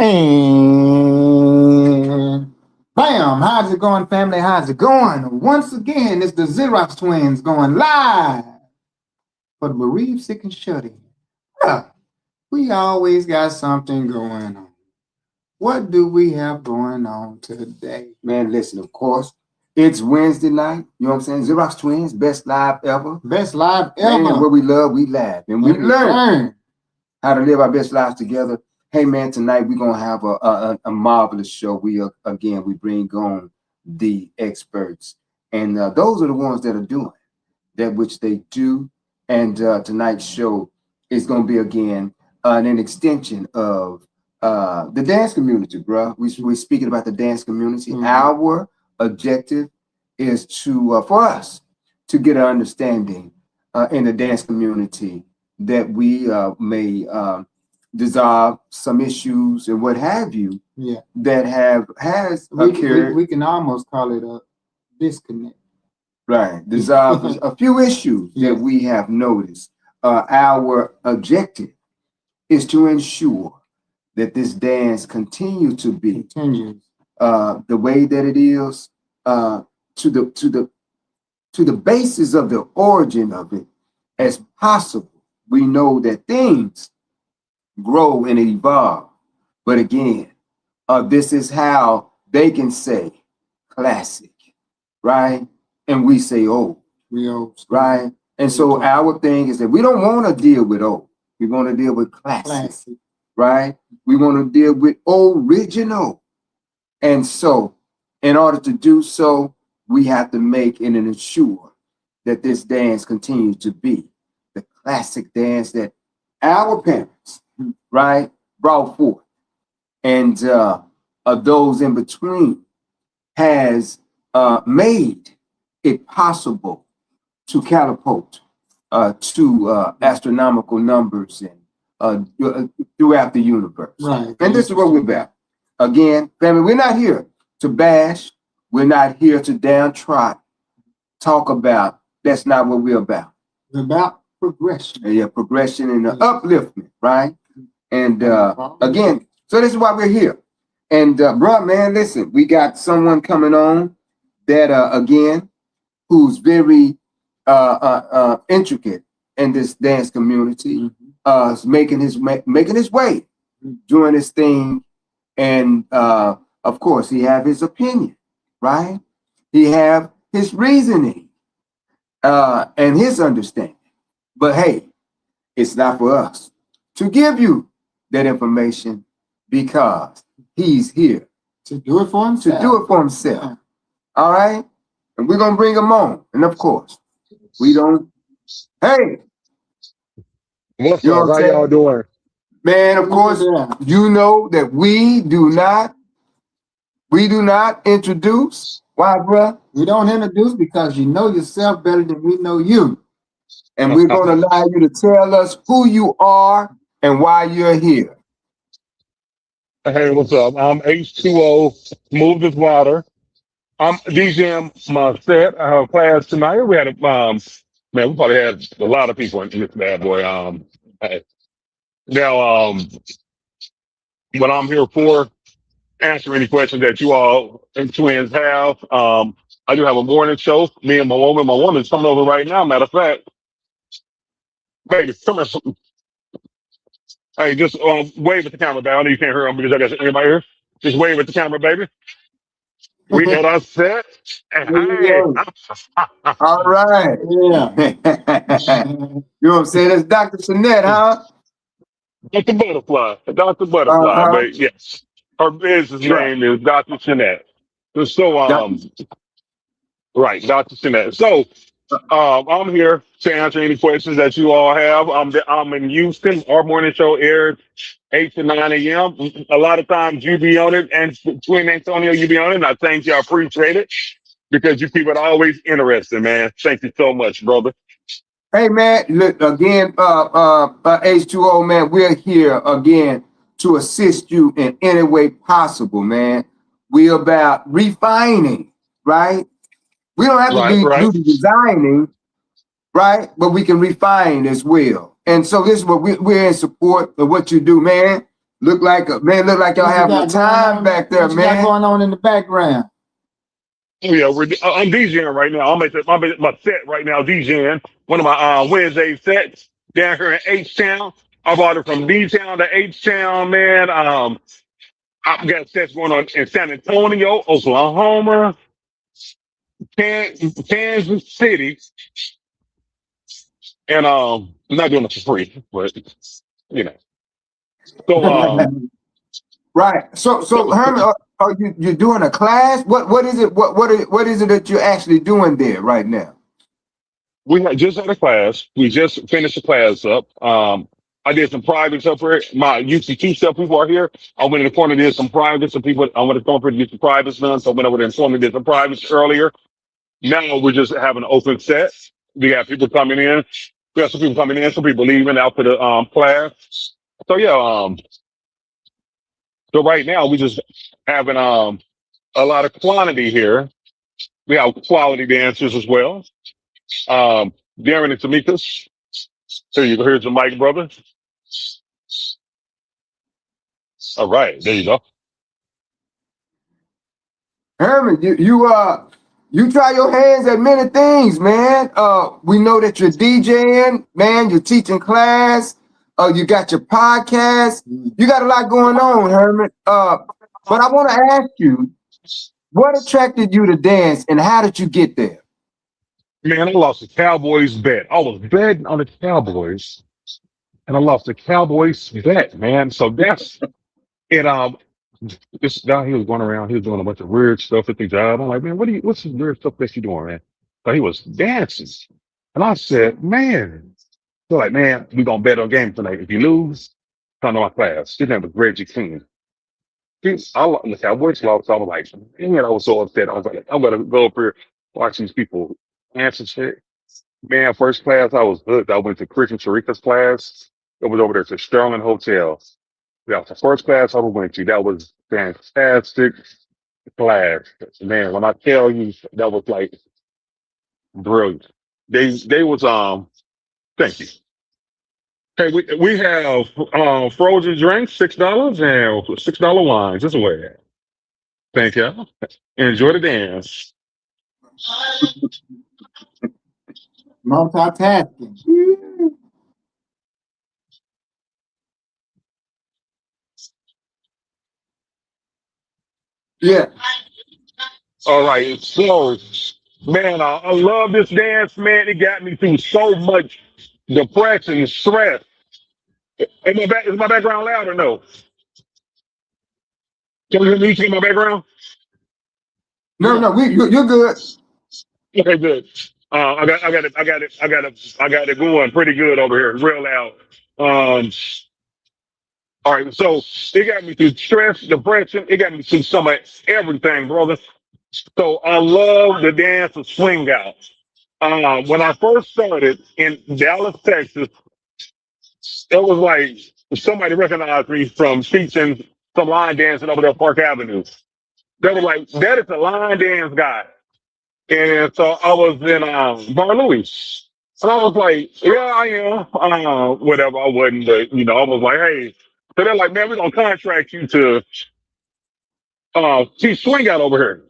And bam! How's it going, family? How's it going? Once again, it's the Xerox twins going live for the bereaved, sick, and shut in. We always got something going on. What do we have going on today? Man, listen, of course, it's Wednesday night. You know what I'm saying? Xerox Twins, best live ever. Best live ever. Man, what we love, we laugh. And we learn how to live our best lives together. Hey, man, tonight we're going to have a marvelous show. We bring on the experts. And those are the ones that are doing that which they do. And tonight's show is going to be, again, an extension of the dance community, bro. We're speaking about the dance community. Mm-hmm. Our objective is for us to get an understanding in the dance community that we may dissolve some issues and what have you. Yeah. That has occurred. We can almost call it a disconnect. Right. Dissolve a few issues that we have noticed. Our objective is to ensure that this dance continue to be the way that it is, to the basis of the origin of it as possible. We know that things grow and evolve, but again, this is how they can say classic, right? And we say old, right? And so our thing is that we don't want to deal with old. We want to deal with classic. Right? We want to deal with original. And so, in order to do so, we have to make and ensure that this dance continues to be the classic dance that our parents, right, brought forth. And those in between has made it possible to catapult to astronomical numbers and throughout the universe. Right. And this is what we're about. Again, family, we're not here to bash. We're not here to downtrot. Talk about. That's not what we're about. We're about progression. Yeah, progression and upliftment, right? And again, so this is why we're here. And bro, man, listen, we got someone coming on that again, who's very intricate in this dance community. Making his way, doing his thing, and of course he have his opinion, right? He have his reasoning, and his understanding. But hey, it's not for us to give you that information because he's here to do it for himself. Yeah. All right, and we're gonna bring him on, and of course we don't. Hey. What's up? How y'all doing? Man, of course, you know that we do not introduce. Why, bro? We don't introduce because you know yourself better than we know you. And we're going to allow you to tell us who you are and why you're here. Hey, what's up? I'm H2O, Smooth as Water. I'm DJing my set. I have a class tonight. We had man, we probably had a lot of people in this bad boy. Now, what I'm here for, answer any questions that you all and twins have. I do have a morning show. Me and my woman's coming over right now. Matter of fact, baby, come here. Hey, just wave at the camera, baby. I know you can't hear them because I got everybody here. Just wave at the camera, baby. We got our set. Hey. All right. Yeah. You know what I'm saying? That's Dr. Shanette, huh? Dr. Butterfly. Dr. Butterfly. But yes. Her business name is Dr. Shanette. So right, Dr. Shanette. So I'm here to answer any questions that you all have. I'm in Houston. Our morning show airs 8 to 9 a.m. A lot of times you be on it, and Twin Antonio, you be on it. And I thank you. I appreciate it because you people are always interested, man. Thank you so much, brother. Hey, man, look, again, H2O, man, we're here again to assist you in any way possible, man. We're about refining, right? We don't have to do the designing, right? But we can refine as well. And so this is what we're in support of what you do, man. Look like y'all having a time back there, what you got man. going on in the background? Oh yeah, I'm DJing right now. I'm at my set right now, DJing one of my Wednesday sets down here in H Town. I brought it from D Town to H Town, man. I've got sets going on in San Antonio, Oklahoma, Kansas City, and I'm not doing it for free, but you know. So Right. So Herman, are you doing a class? What is it? What is it that you're actually doing there right now? we just had a class. We just finished the class up. I did some privates up here. My UC2 stuff people are here. I went in the corner, did some privates. Some people, I went to the corner to get some privates done. So I went over there and informed me did some privates earlier. Now we're just having an open set. We got people coming in. We got some people coming in, some people leaving out for the class. So yeah, so right now we just having a lot of quantity here. We have quality dancers as well. Darren and Tamikas. So you go, here's the mic, brother. All right, there you go. Herman, you try your hands at many things, man. We know that you're DJing, man. You're teaching class. You got your podcast. You got a lot going on, Herman. But I want to ask you, what attracted you to dance, and how did you get there? Man, I lost the Cowboys bet. I was betting on the Cowboys, and I lost the Cowboys bet, man. So that's it. This guy, he was going around, he was doing a bunch of weird stuff at the job. I'm like, man, what's this weird stuff that you doing, man? So he was dancing, and I said, man, so like, man, we gonna bet on game tonight. If you lose, come to my class. His name was Reggie King. The Cowboys lost. So I was like, man, I was so upset. I was like, I'm gonna go up here watch these people dance and shit. Man, first class, I was hooked. I went to Christian Sharika's class. It was over there to Sterling Hotel. That was the first class I ever went to. That was fantastic class. Man, when I tell you, that was like brilliant. They was thank you. Hey, we have frozen drinks, $6 and $6 wines. This way. Thank you. Enjoy the dance. Multitasking. Yeah. All right. So, man, I love this dance, man. It got me through so much depression and stress. Is my background loud or no? Can you hear me? Can you hear my background? No, you're good. Okay, good. I got it going pretty good over here, real loud. All right, so it got me through stress, depression. It got me through some of everything, brother. So I love the dance of swing out. When I first started in Dallas, Texas, it was like somebody recognized me from teaching some line dancing over there at Park Avenue. They were like, "That is the line dance guy." And so I was in Bar Louis. And I was like, yeah, I am. Whatever, I wasn't, but I was like, hey. So they're like, man, we're gonna contract you to teach swing out over here.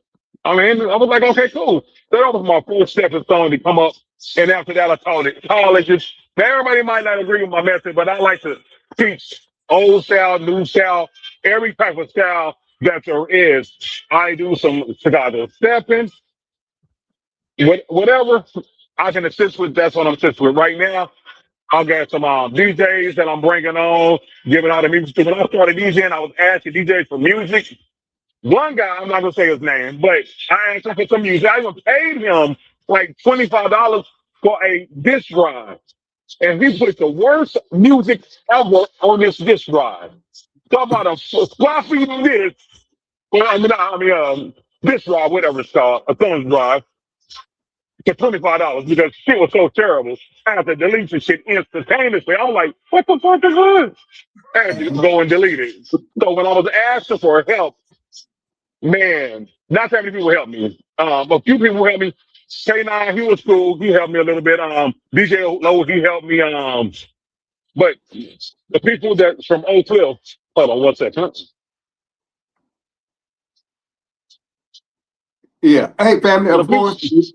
I mean, I was like, okay, cool. So that was my first stepping stone to come up. And after that, I taught it colleges. Now everybody might not agree with my method, but I like to teach old style, new style, every type of style that there is. I do some Chicago stepping. Whatever I can assist with, that's what I'm assisting with right now. I've got some DJs that I'm bringing on, giving out the music. When I started DJing, I was asking DJs for music. One guy, I'm not gonna say his name, but I asked him for some music. I even paid him like $25 for a disc drive, and he put the worst music ever on this disc drive. Talk about a floppy disc. Well, disc drive, whatever it's called, a thumb drive. For $25 because shit was so terrible. I had to delete the shit instantaneously. I was like, what the fuck is this? I had to go and delete it. So when I was asking for help, man, not that many people helped me. A few people helped me. K9, he was cool. He helped me a little bit. DJ Lowe, he helped me. But the people that from Oak Cliff, Hold on one second. Yeah. Hey, family, of course.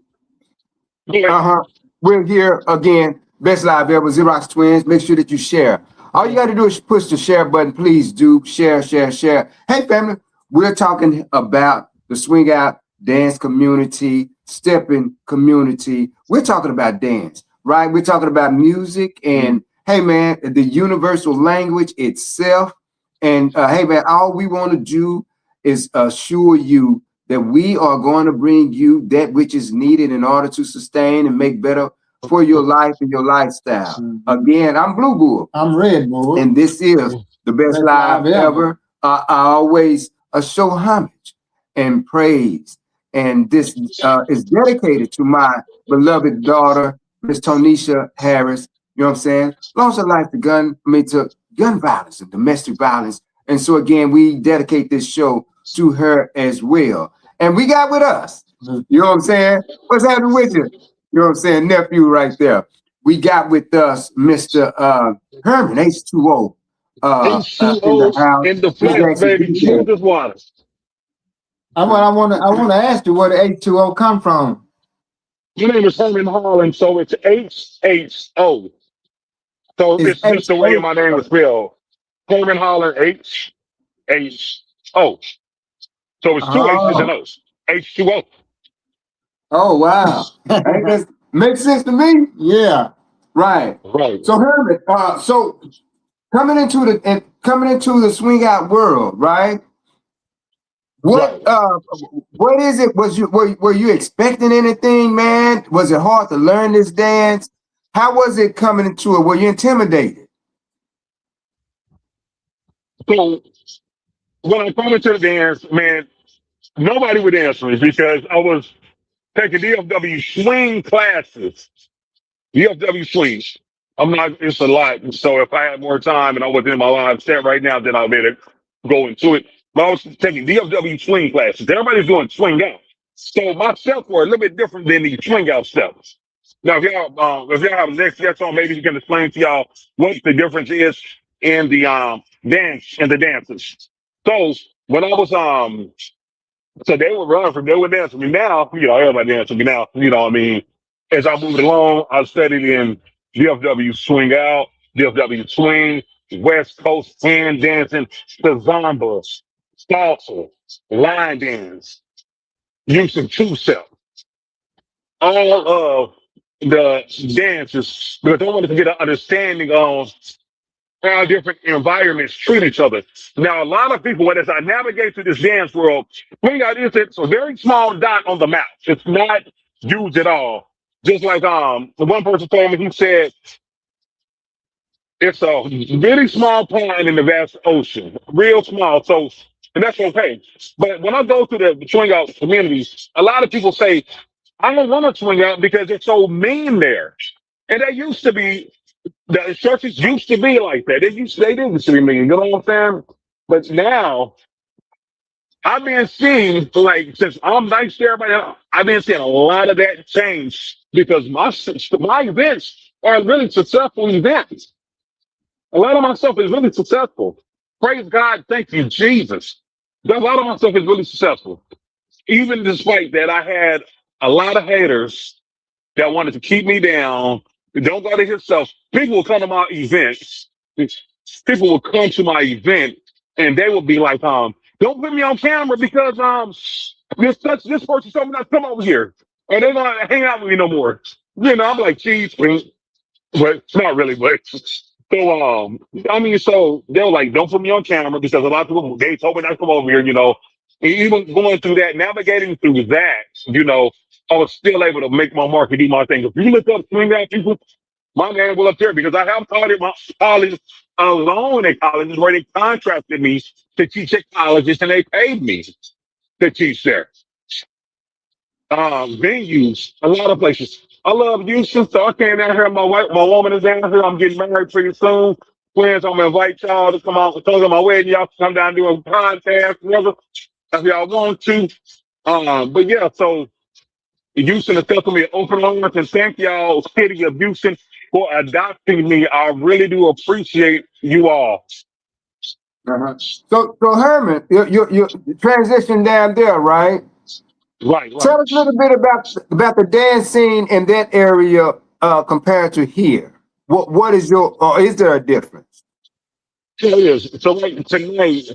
We're here again. Best live ever, Xerox Twins. Make sure that you share. All you got to do is push the share button. Please do share. Hey, family, we're talking about the Swing Out dance community, stepping community. We're talking about dance, right? We're talking about music and, hey, man, the universal language itself. And, hey, man, all we want to do is assure you that we are going to bring you that which is needed in order to sustain and make better for your life and your lifestyle. Again, I'm Blue Bull. I'm Red Bull. And this is the best live ever. I always show homage and praise. And this is dedicated to my beloved daughter, Miss Tonisha Harris. You know what I'm saying? Lost her life to gun violence and domestic violence. And so again, we dedicate this show to her as well. And we got with us, you know what I'm saying? What's happening with you? You know what I'm saying? Nephew right there. We got with us Mr. Herman, H2O. H2O in the flesh, baby. Jesus water. I want to ask you where the H2O come from. My name is Herman Holland, so it's HHO. So it's just the way my name was spelled. Herman Holland, HHO. So it's two H's and O's. H2O. Oh, wow. Makes sense to me. Yeah. Right. Right. So Herman, so coming into the Swing Out world, right? What is it? Were you expecting anything, man? Was it hard to learn this dance? How was it coming into it? Were you intimidated? So when I come into the dance, man, nobody would answer me because I was taking DFW swing classes. DFW swing. It's a lot. So if I had more time and I was in my live set right now, then I'll be able to go into it. But I was taking DFW swing classes. Everybody's doing swing out. So my steps were a little bit different than the swing out steps. Now, if y'all have next guest on, maybe you can explain to y'all what the difference is in the dance and the dances. So when I was so they would dance with me now, everybody dance with me now, what I mean? As I moved along, I studied in DFW Swing Out, DFW Swing, West Coast hand dancing, Kazamba, salsa, line dance, use of two-step. All of the dances, because I wanted to get an understanding of how different environments treat each other. Now, a lot of people, as I navigate through this dance world, Swing Out is a very small dot on the map. It's not huge at all. Just like the one person told me, he said, it's a really small pond in the vast ocean, real small. So, and that's okay. But when I go to the Swing Out community, a lot of people say, I don't want to swing out because it's so mean there. And they used to be, the churches used to be like that. They did used to be mean, you know what I'm saying? But now, I've been seeing, like, since I'm nice to everybody else, I've been seeing a lot of that change because my events are really successful events. A lot of my stuff is really successful. Praise God, thank you, Jesus. A lot of my stuff is really successful. Even despite that, I had a lot of haters that wanted to keep me down. Don't go to yourself. People will come to my events. People will come to my event and they will be like, don't put me on camera because this person told me not to come over here. Or they're not hang out with me no more. I'm like, geez, but not really, but so so they were like, don't put me on camera because a lot of people they told me not to come over here, And even going through that, navigating through that, I was still able to make my mark and do my thing. If you look up Swing Out people, my name will appear because I have taught at my college alone at colleges where they contracted me to teach at colleges and they paid me to teach there. Venues, a lot of places. I love Houston, so I came down here. My woman is down here. I'm getting married pretty soon. Friends, I'm gonna invite y'all to come out to my wedding. Y'all can come down and do a podcast, whatever, if y'all want to. But yeah, so Houston has welcomed me open arms, and thank y'all, City of Houston, for adopting me. I really do appreciate you all. Uh-huh. So Herman, you transition down there, right? Right. Tell us a little bit about the dance scene in that area compared to here. What is or is there a difference? It is. So like tonight,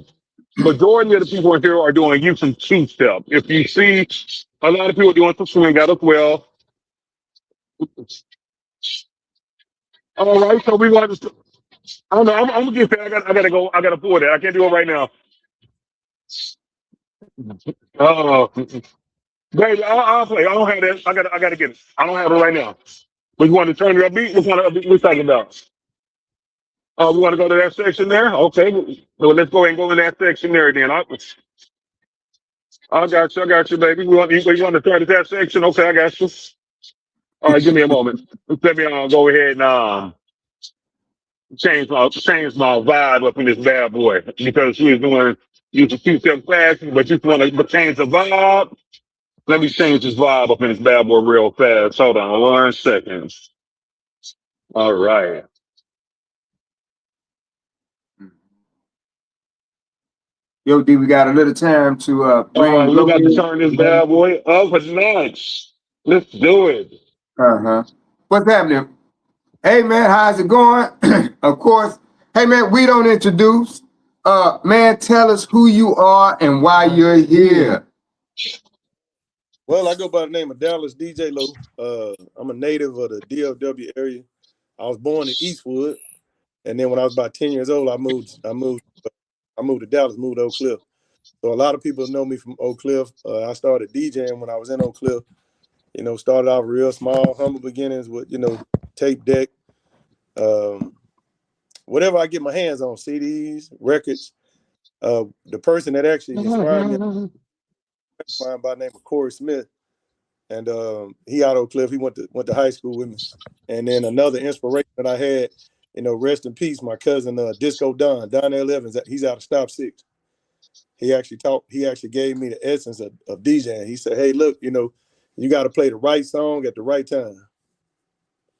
majority of the people in here are doing youth and two-step. If you see a lot of people doing some swing out as well. All right, so we want to. I don't know. I'm gonna get that. I gotta go. I gotta pull that. I can't do it right now. Uh, baby, I'll play. I don't have that. I gotta get it. I don't have it right now. We want to turn it up beat. What kind of upbeat we talking about? We want to go to that section there. Okay, well, let's go ahead and go in that section there then. I got you. I got you, baby. We want to turn to that section. Okay, I got you. All right, give me a moment. Let me go ahead and change my vibe up in this bad boy because she was doing using two-step classes, but just want to change the vibe. Let me change this vibe up in this bad boy real fast. Hold on 1 second. All right. Yo, D, we got a little time to bring We got to Logan. turn this bad boy up a notch. Let's do it. Uh-huh. What's happening? Hey man, how's it going? Of course. Hey man, we don't introduce. Man, tell us who you are and why you're here. Well, I go by the name of Dallas DJ Low. I'm a native of the DFW area. I was born in Eastwood, and then when I was about 10 years old, I moved to Dallas, moved to Oak Cliff. So a lot of people know me from Oak Cliff. I started DJing when I was in Oak Cliff. You know, started off real small, humble beginnings with, tape deck, whatever I get my hands on, CDs, records. The person that actually inspired me, by the name of Corey Smith, and he out of Oak Cliff. He went to high school with me. And then another inspiration that I had, rest in peace, my cousin Disco Don L. Evans. He's out of Stop 6. He actually gave me the essence of DJing. He said, "Hey, look, you got to play the right song at the right time."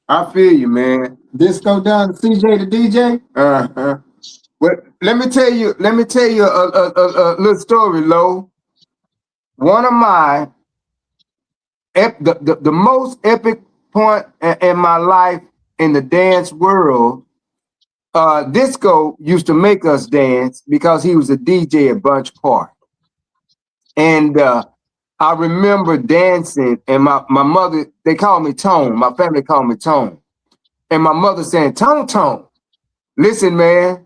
I feel you, man. Disco Don, CJ the DJ. Uh-huh. Well, let me tell you a little story, Lo. One of my the most epic point in my life in the dance world, Disco used to make us dance because he was a DJ at Bunch Park. And I remember dancing, and my mother, they called me Tone. My family called me Tone. And my mother saying, Tone, listen, man,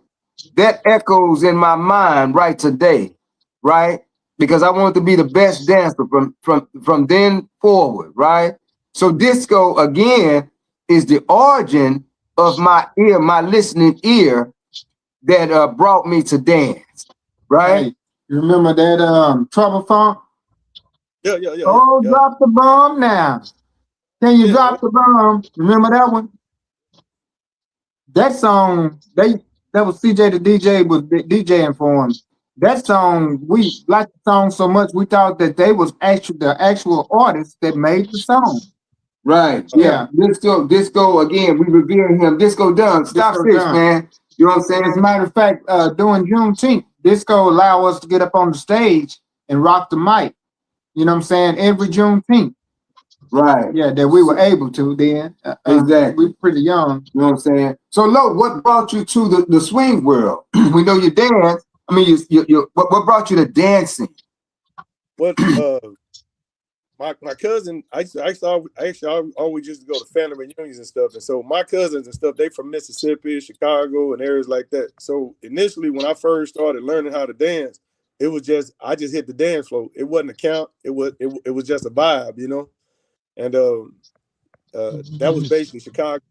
that echoes in my mind right today, right? Because I wanted to be the best dancer from then forward, right? So Disco, again, is the origin of my listening ear that brought me to dance, right? Hey, you remember that Trouble Funk? Yeah. Oh, drop the bomb now. Can you drop the bomb? Remember that one? That song, that was CJ the DJ was DJing for him. That song, we liked the song so much, we thought that they was actually the actual artist that made the song. Right. Yeah. Disco again, we revering him. Disco Don, Stop 6, man. You know what I'm saying? As a matter of fact, during Juneteenth, Disco allowed us to get up on the stage and rock the mic. You know what I'm saying? Every Juneteenth. Right. Yeah, that we were able to then. Exactly. We pretty young. You know what I'm saying? So, Lo, what brought you to the swing world? We know you dance. I mean, what brought you to dancing? Well, my cousin, I always used to go to family reunions and stuff. And so my cousins and stuff, they from Mississippi, Chicago, and areas like that. So initially, when I first started learning how to dance, it was I just hit the dance floor. It wasn't a count. It was just a vibe, And that was basically Chicago.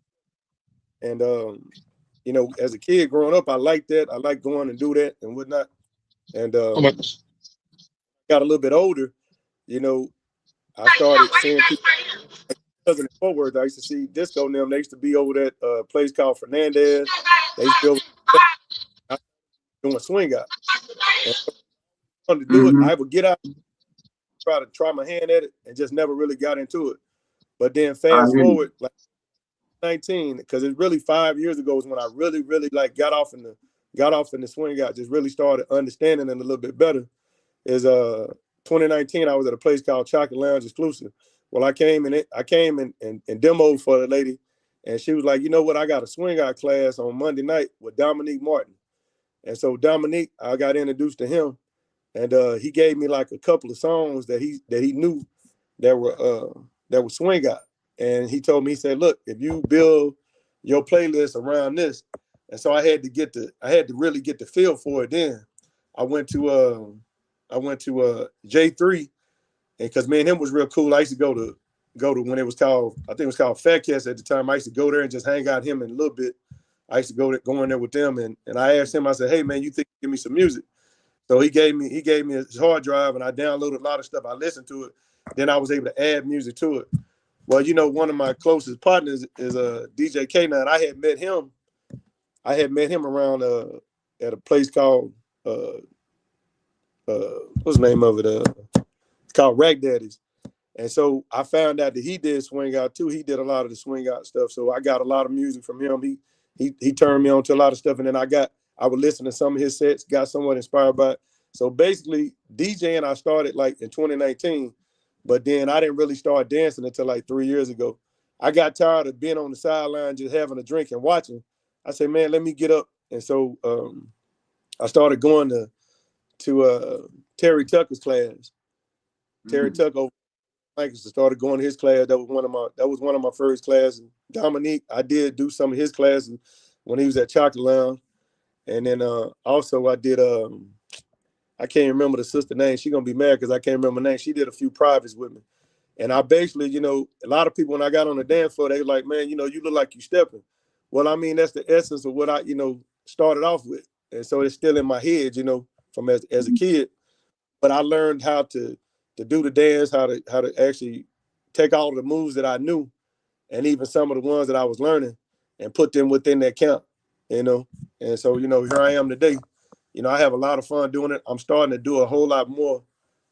And as a kid growing up, I liked that. I liked going and do that and whatnot. And got a little bit older, I started seeing people. In Fort Worth, I used to see Disco and them. They used to be over that place called Fernandez. They used to be doing swing out. And I wanted to do it. I would get out, try my hand at it, and just never really got into it. But then fast forward, like 19, because it's really 5 years ago is when I really, really got off in the got off in the swing out, just really started understanding it a little bit better, is 2019. I was at a place called Chocolate Lounge Exclusive. Well, I came and demoed for the lady, and she was like, you know what, I got a swing out class on Monday night with Dominique Martin. And so Dominique, I got introduced to him, and he gave me like a couple of songs that he knew that were swing out. And he told me, he said, look, if you build your playlist around this, and so I had to really get the feel for it. Then I went to J3, and because me and him was real cool. I used to go to when it was called, I think it was called Fat Cats at the time. I used to go there and just hang out him in a little bit. I used to go in there with them, and I asked him, I said, hey man, you think you give me some music? So he gave me his hard drive, and I downloaded a lot of stuff. I listened to it. Then I was able to add music to it. Well, you know, one of my closest partners is DJ K9. I had met him around at a place called what's the name of it? It's called Rag Daddies. And so I found out that he did swing out too. He did a lot of the swing out stuff. So I got a lot of music from him. He turned me on to a lot of stuff, and then I would listen to some of his sets, got somewhat inspired by it. So basically, DJing I started like in 2019, but then I didn't really start dancing until like 3 years ago. I got tired of being on the sideline, just having a drink and watching. I said, man, let me get up. And so I started going to Terry Tucker's class. Terry Tucker started going to his class. That was one of my first classes. Dominique, I did do some of his classes when he was at Chocolate Lounge. And then also I did I can't remember the sister name. She's gonna be mad because I can't remember her name. She did a few privates with me. And I basically, you know, a lot of people when I got on the dance floor, they were like, man, you know, you look like you stepping. Well, I mean, that's the essence of what I, you know, started off with. And so it's still in my head, you know, from as a kid. But I learned how to do the dance, how to actually take all the moves that I knew, and even some of the ones that I was learning, and put them within that camp, you know. And so, you know, here I am today. You know, I have a lot of fun doing it. I'm starting to do a whole lot more.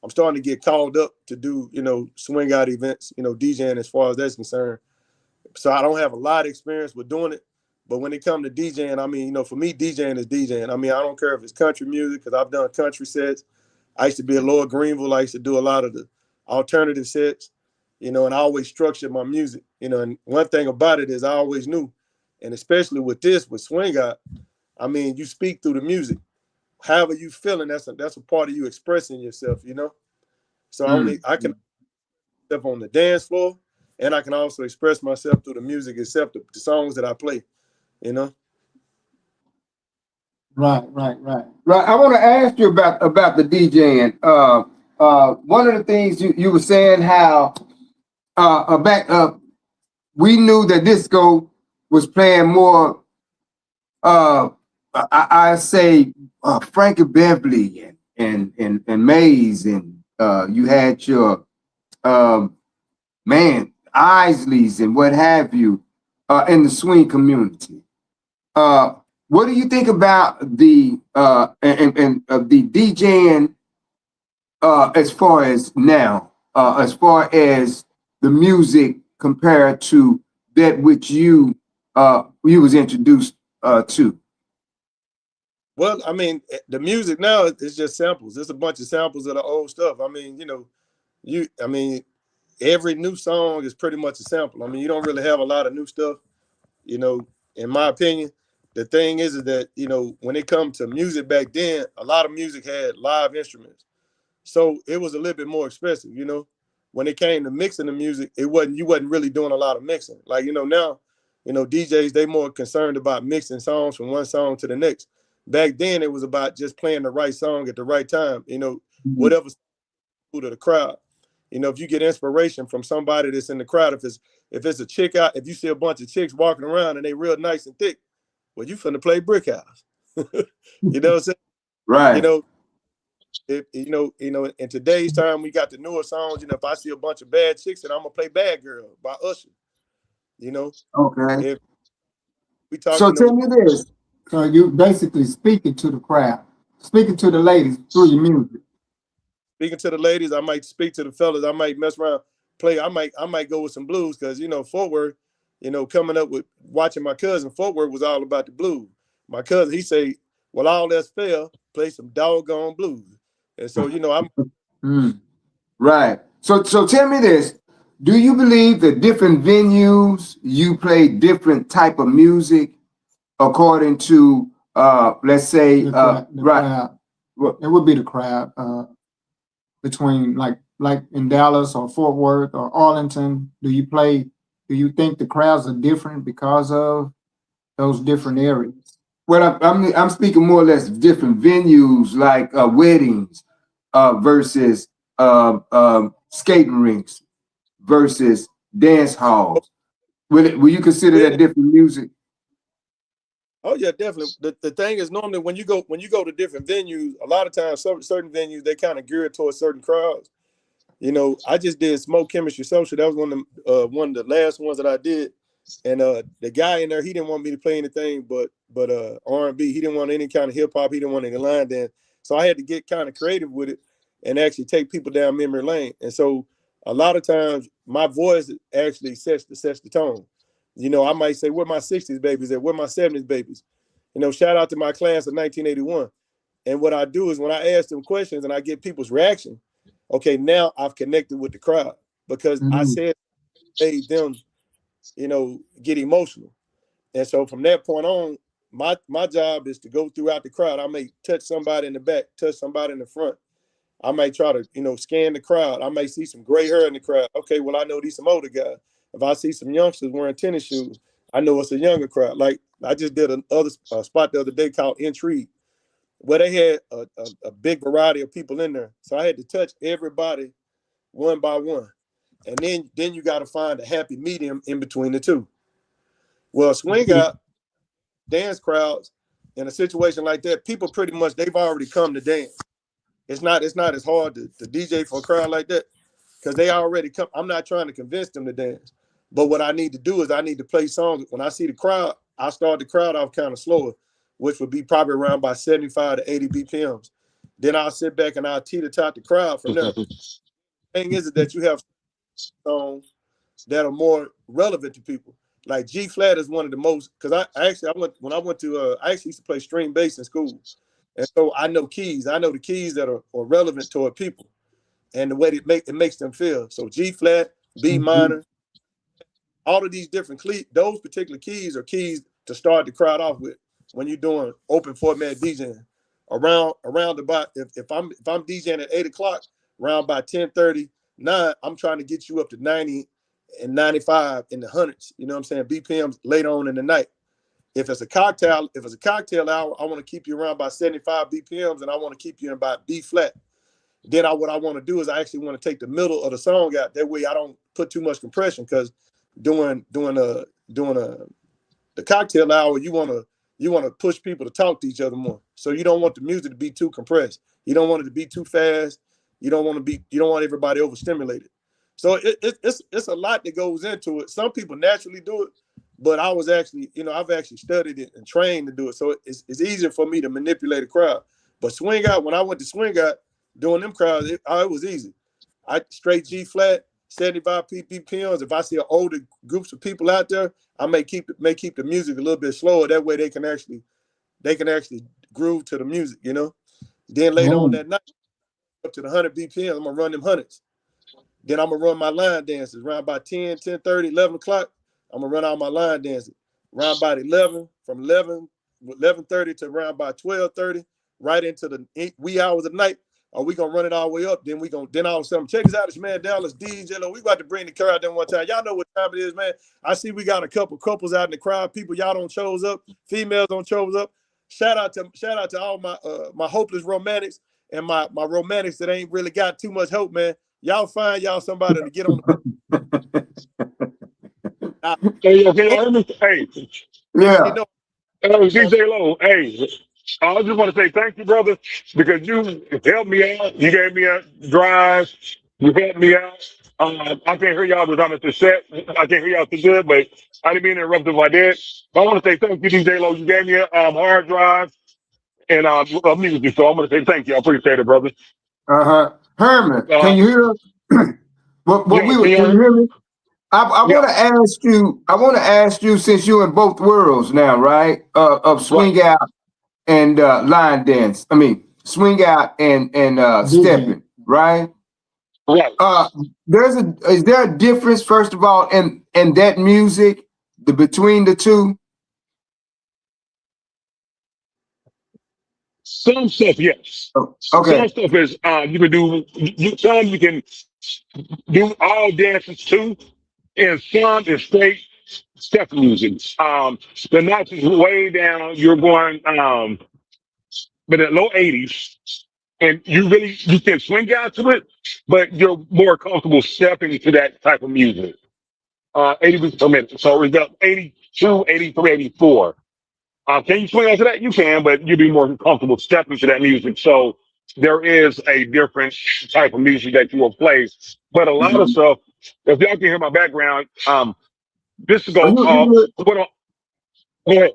I'm starting to get called up to do, you know, swing out events, you know, DJing as far as that's concerned. So I don't have a lot of experience with doing it. But when it comes to DJing, I mean, you know, for me, DJing is DJing. I mean, I don't care if it's country music, because I've done country sets. I used to be at Lower Greenville. I used to do a lot of the alternative sets, you know, and I always structured my music, you know. And one thing about it is I always knew, and especially with swing out, I mean, you speak through the music. However you feeling, that's a part of you expressing yourself, you know. So I can step on the dance floor, and I can also express myself through the music itself, the songs that I play, you know. Right. I want to ask you about the DJing. One of the things you were saying how we knew that disco was playing more. I say Frankie Beverly and Mays, and you had your Isleys and what have you in the swing community. What do you think about the the DJing as far as now, as far as the music compared to that which you was introduced to? Well, I mean, the music now is just samples. It's a bunch of samples of the old stuff. I mean, you know, every new song is pretty much a sample. I mean, you don't really have a lot of new stuff, you know, in my opinion. The thing is that, you know, when it comes to music back then, a lot of music had live instruments. So it was a little bit more expensive, you know. When it came to mixing the music, you wasn't really doing a lot of mixing. Like, you know, now, you know, DJs, they more concerned about mixing songs from one song to the next. Back then, it was about just playing the right song at the right time, you know, whatever to the crowd. You know, if you get inspiration from somebody that's in the crowd, if it's a chick out, if you see a bunch of chicks walking around and they real nice and thick, well, you finna play Brick House. You know what I'm saying? Right. You know, in today's time, we got the newer songs. You know, if I see a bunch of bad chicks, then I'm gonna play Bad Girl by Usher. You know. Okay. If we talk, so tell me this. So you basically speaking to the crowd, speaking to the ladies through your music. Speaking to the ladies, I might speak to the fellas. I might mess around, play. I might go with some blues, because, you know, Fort Worth, you know, coming up with watching my cousin, Fort Worth was all about the blues. My cousin, he say Well, all that's fair, play some doggone blues. And so, you know, I'm Right. So tell me this. Do you believe that different venues you play different type of music according to let's say the right. crowd. Well, It would be the crowd between like in Dallas or Fort Worth or Arlington. Do you think the crowds are different because of those different areas? well, I'm speaking more or less different venues like weddings versus skating rinks versus dance halls. Will you consider that different music? Oh yeah, definitely. The thing is normally when you go to different venues, a lot of times certain venues they kind of geared towards certain crowds. You know, I just did Smoke Chemistry Social. That was one of the last ones that I did. And the guy in there, he didn't want me to play anything but R&B. He didn't want any kind of hip hop. He didn't want any line dance. So I had to get kind of creative with it and actually take people down memory lane. And so a lot of times my voice actually sets the tone. You know, I might say, where my 60s babies at? Where my 70s babies? You know, shout out to my class of 1981. And what I do is when I ask them questions and I get people's reaction, okay, now I've connected with the crowd because I said made them, you know, get emotional. And so from that point on, my job is to go throughout the crowd. I may touch somebody in the back, touch somebody in the front. I might try to, you know, scan the crowd. I may see some gray hair in the crowd. Okay, well, I know these some older guys. If I see some youngsters wearing tennis shoes, I know it's a younger crowd. Like I just did another spot the other day called Intrigue, where they had a big variety of people in there. So I had to touch everybody one by one. And then you got to find a happy medium in between the two. Well, swing out dance crowds in a situation like that, people pretty much they've already come to dance. It's not as hard to DJ for a crowd like that because they already come. I'm not trying to convince them to dance. But what I need to do is I need to play songs. When I see the crowd, I start the crowd off kind of slower, which would be probably around by 75 to 80 BPMs. Then I'll sit back and I'll teeter-tot the crowd from there. The thing is that you have songs that are more relevant to people. Like G flat is one of the most, because I used to play string bass in school. And so I know keys. I know the keys that are relevant toward people and the way it makes them feel. So G flat, B minor, all of these different those particular keys are keys to start the crowd off with when you're doing open format DJing. Around about if I'm DJing at 8 o'clock, around by 10:30, 9, I'm trying to get you up to 90 and 95 in the hundreds. You know what I'm saying? BPMs later on in the night. If it's a cocktail hour, I want to keep you around by 75 BPMs, and I want to keep you in about B flat. Then what I want to do is I actually want to take the middle of the song out. That way I don't put too much compression because doing the cocktail hour, you want to push people to talk to each other more. So you don't want the music to be too compressed. You don't want it to be too fast. You don't want everybody overstimulated. So it's a lot that goes into it. Some people naturally do it, but I've actually studied it and trained to do it. So it's easier for me to manipulate a crowd. But swing out, when I went to swing out, doing them crowds, it was easy. I straight G flat, 75 BPMs. If I see older groups of people out there, I may keep the music a little bit slower. That way they can actually groove to the music, you know. Then later on that night, up to the 100 BPM, I'm gonna run them hundreds. Then I'm gonna run my line dances around by 10, 10:30, 11 o'clock. I'm gonna run all my line dances around by 11, from 11:30 to around by 12:30, right into the wee hours of the night. Are we gonna run it all the way up? Then all of a sudden, check this out, this man Dallas DJ Low. We about to bring the crowd down one time. Y'all know what time it is, man. I see we got a couple couples out in the crowd. People y'all don't chose up. Females don't chose up. Shout out to all my hopeless romantics and my romantics that ain't really got too much hope, man. Y'all find y'all somebody to get on the. Hey, Yeah. You know, DJ Low, hey, I just want to say thank you, brother, because you helped me out. You gave me a drive. You helped me out. I can't hear y'all because I'm at the set. I can't hear y'all too good, but I didn't mean to interrupt if I did. But I want to say thank you, DJ Low. You gave me a hard drive and music, so I'm going to say thank you. I appreciate it, brother. Herman, can you hear us? Can you hear hear me? I want to ask you. I want to ask you, since you're in both worlds now, right? Of swing out and line dance. I mean, swing out and stepping, right? Right. Is there a difference, first of all, in that music, between the two? Some stuff, yes. Oh, Some okay. stuff is you can do. Some you can do all dances too, and some is straight step music. The notch is way down. You're going but at low 80s, and you can swing out to it, but you're more comfortable stepping to that type of music. 80 beats per minute. So it's about 82, 83, 84. Can you swing out to that? You can, but you'd be more comfortable stepping to that music. So there is a different type of music that you will play. But a lot of stuff, if y'all can hear my background, this is going You go ahead.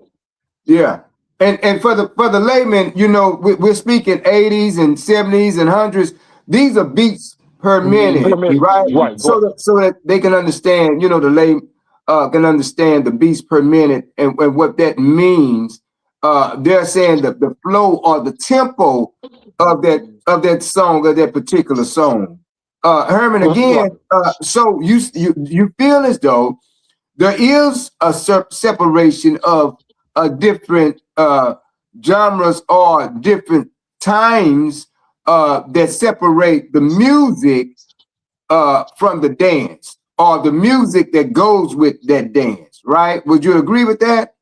Yeah. And for the layman, you know, we're speaking 80s and 70s and 100s. These are beats per minute, right? Right. So that they can understand, you know, the lay can understand the beats per minute and what that means. They're saying that the flow or the tempo of that song, of that particular song. Herman, again, so you feel as though there is a separation of different genres or different times that separate the music from the dance, or the music that goes with that dance, right? Would you agree with that?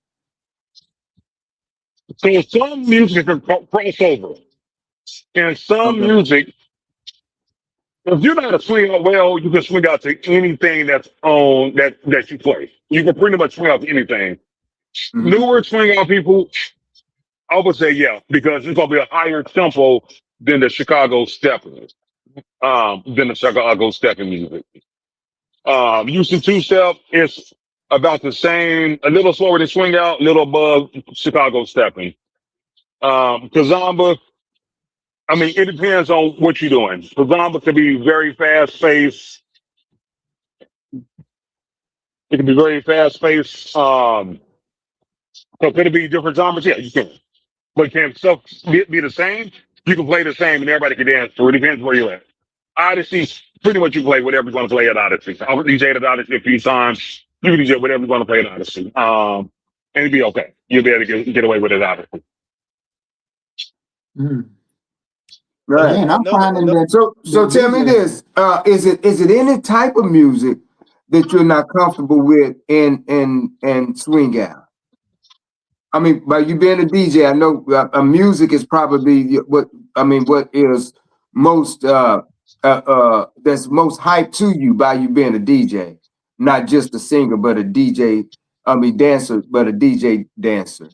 So some music can cross over, and some music, if you know how to swing out well, you can swing out to anything that's on that you play. You can pretty much swing out to anything. Newer swing out people, I would say because it's gonna be a higher tempo than the Chicago stepping, music. Houston two-step is about the same, a little slower than swing out, a little above Chicago stepping. Kazamba, I mean, it depends on what you're doing. Kazamba can be very fast-paced. It can be very fast-paced. So could it be different genres? Yeah, you can. But can stuff be the same? You can play the same and everybody can dance to it. It depends where you're at. Odyssey, pretty much you play whatever you want to play at Odyssey. I've DJed at Odyssey a few times. You can DJ whatever you want to play at Odyssey. And it'd be okay. You'll be able to get away with it at Odyssey. Right. Again, I'm finding that. So tell me this: is it any type of music that you're not comfortable with in swing out? I mean, by you being a DJ, I know music is probably what is most that's most hyped to you by you being a DJ, not just a singer, but a DJ. I mean, dancer, but a DJ dancer.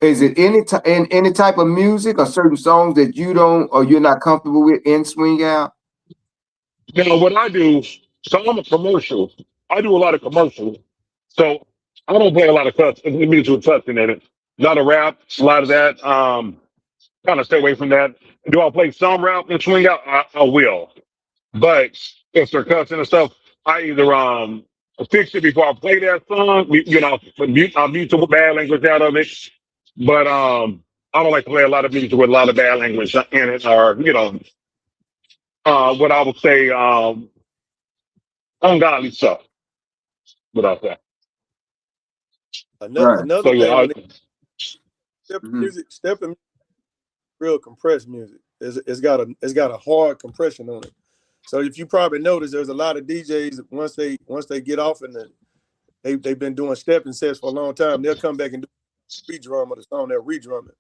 Is it any type of music or certain songs that you don't or you're not comfortable with in swing out? Now, what I do, so I'm a commercial. I do a lot of commercials. So I don't play a lot of music with cussing in it. A lot of rap, a lot of that. Kind of stay away from that. Do I play some rap and swing out? I will. But if they're cussing and stuff, I either fix it before I play that song, I'll mute the bad language out of it. But I don't like to play a lot of music with a lot of bad language in it, or what I would say ungodly stuff. Without that, Another thing, stepping real compressed music. It's got a hard compression on it. So if you probably notice, there's a lot of DJs once they get off and they've been doing stepping sets for a long time, they'll come back and do redrum of the song. They'll redrum it,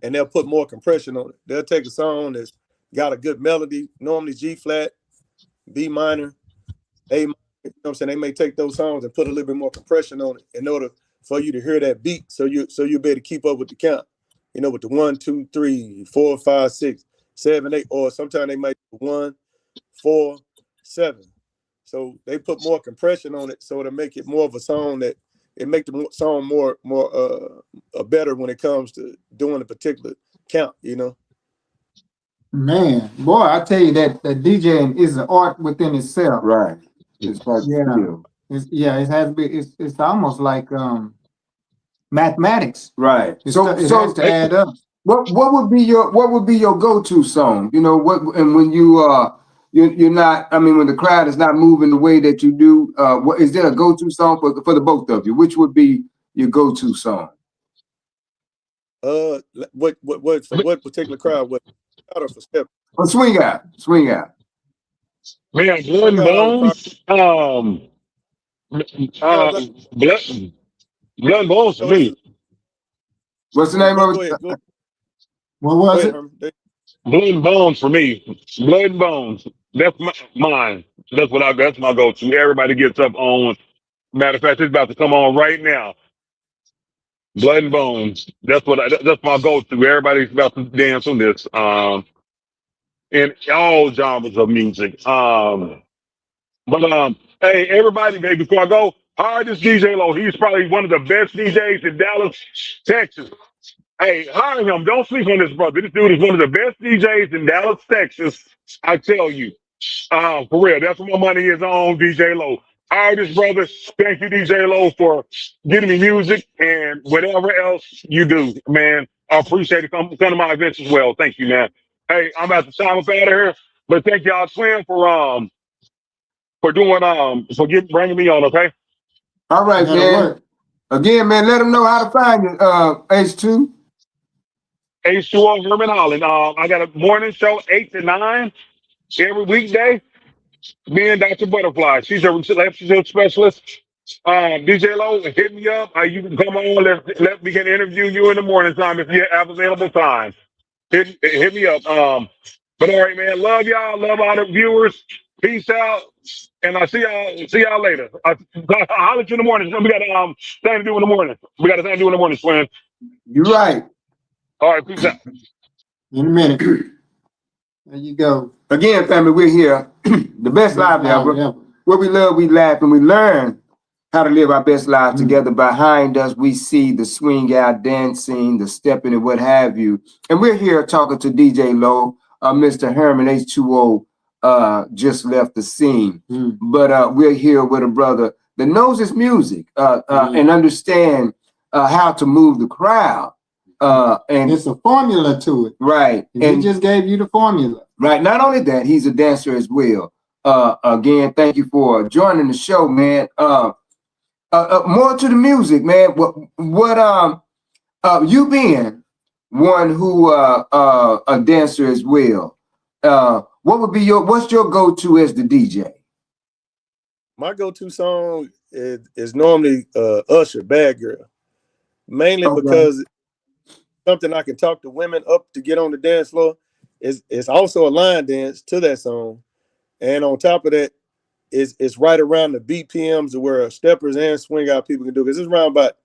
and they'll put more compression on it. They'll take a song that's got a good melody, normally G flat, B minor, A minor. You know what I'm saying? They may take those songs and put a little bit more compression on it in order for you to hear that beat, so you'll be able to keep up with the count. With the 1, 2, 3, 4, 5, 6, 7, 8, or sometimes they might do 1, 4, 7. So they put more compression on it, so it'll make it more of a song that it make the song more better when it comes to doing a particular count. Man, boy, I tell you that DJing is an art within itself. Right. It's It has to be. It's almost like mathematics. Right. It So has so to add up. what would be your go-to song? You know, what, and when you're not, I mean, when the crowd is not moving the way that you do, what is there a go-to song for the both of you? Which would be your go-to song? What for what particular crowd? What crowd or for step? Well, swing out. Man, Blood and Crowd, I would Bones. probably. Blood and Bones for So it's me. What's the name of go it? ahead. Go What was ahead, it? Herman. Blood and Bones for me. Blood and Bones. That's mine. That's my go-to. Everybody gets up on. Matter of fact, it's about to come on right now. Blood and Bones. That's my go-to. Everybody's about to dance on this. In all genres of music. Hey, everybody, baby, before I go, hire this DJ Low. He's probably one of the best DJs in Dallas, Texas. Hey, hire him. Don't sleep on this brother. This dude is one of the best DJs in Dallas, Texas. I tell you. For real. That's what my money is on, DJ Low. Hire this brother. Thank you, DJ Low, for getting me music and whatever else you do, man. I appreciate it. Come to my events as well. Thank you, man. Hey, I'm about to sign up out of here. But thank y'all, Twin, for bringing me on, okay? All right, That'll man. work. Again, man, let them know how to find you, H2. H2O Herman Holland. I got a morning show 8 to 9 every weekday. Me and Dr. Butterfly. She's a relationship specialist. DJ Low, hit me up. You can come on. Let me can interview you in the morning time if you have available time. Hit me up. But all right, man. Love y'all. Love all the viewers. Peace out. And I'll see y'all later. I'll holler at you in the morning. We got thing to do in the morning. Twin. You're right. All right, peace out. In a minute. There you go. Again, family, we're here. The best life ever. What we love, we laugh, and we learn how to live our best lives together. Behind us, we see the swing out dancing, the stepping, and what have you. And we're here talking to DJ Low. Mr. Herman H2O just left the scene. But we're here with a brother that knows his music and understand how to move the crowd. And it's a formula to it. Right. And he just gave you the formula. Right. Not only that, he's a dancer as well. Again, thank you for joining the show, man. More to the music, man. What you being one who a dancer as well, what's your go-to as the DJ? My go-to song is normally Usher, Bad Girl. Mainly because something I can talk to women up to get on the dance floor. It's also a line dance to that song. And on top of that, it's right around the BPMs where steppers and swing out people can do. Because it's around about,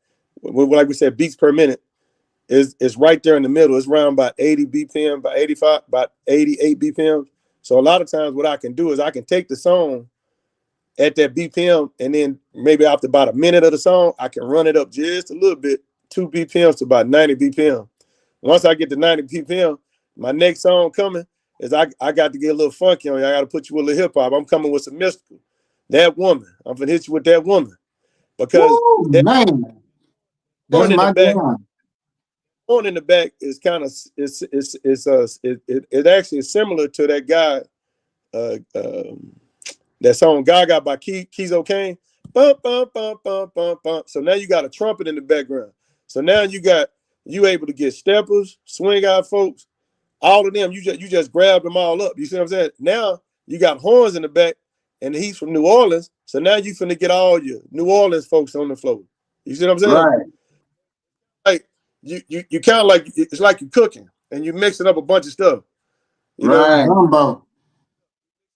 like we said, beats per minute. It's right there in the middle. It's around about 80 BPM, about 85, about 88 BPM. So a lot of times what I can do is I can take the song at that BPM, and then maybe after about a minute of the song, I can run it up just a little bit, 2 BPMs to about 90 BPM. Once I get to 90 BPM, my next song coming is I got to get a little funky on you. I got to put you with a little hip hop. I'm coming with some mystical. That woman, I'm gonna hit you with that woman because man, that's my jam. On in the back is kind of it actually is similar to that guy, that song Gaga by Kizo Kane. Bum, bum, bum, bum, bum, bum. So now you got a trumpet in the background. So now you able to get steppers, swing out folks, all of them. You just grab them all up. You see what I'm saying? Now you got horns in the back, and he's from New Orleans. So now you finna get all your New Orleans folks on the floor. You see what I'm saying? Right. Like you kind of like it's like you're cooking and you're mixing up a bunch of stuff. You know?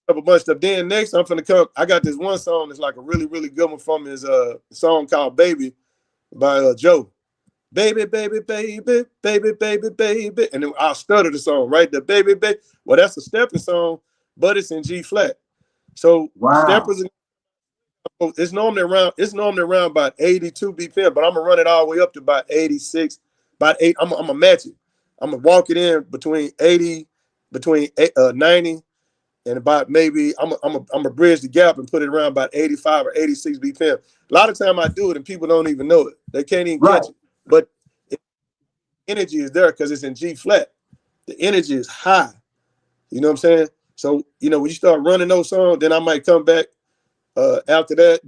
Up a bunch of stuff. Then next I'm finna come. I got this one song that's like a really, really good one from his song called Baby by Joe. Baby, baby, baby, baby, baby, baby. And then I'll stutter the song, right? The baby, baby. Well, that's a stepping song, but it's in G flat. So steppers, it's normally around about 82 BPM, but I'm gonna run it all the way up to about 86, about 8. I'm gonna match it. I'm gonna walk it in between 90 and about maybe I'm gonna bridge the gap and put it around about 85 or 86 BPM. A lot of time I do it and people don't even know it. They can't even catch it. but energy is there because it's in G flat. The energy is high. You know what I'm saying? So, you know, when you start running those songs, then I might come back after that.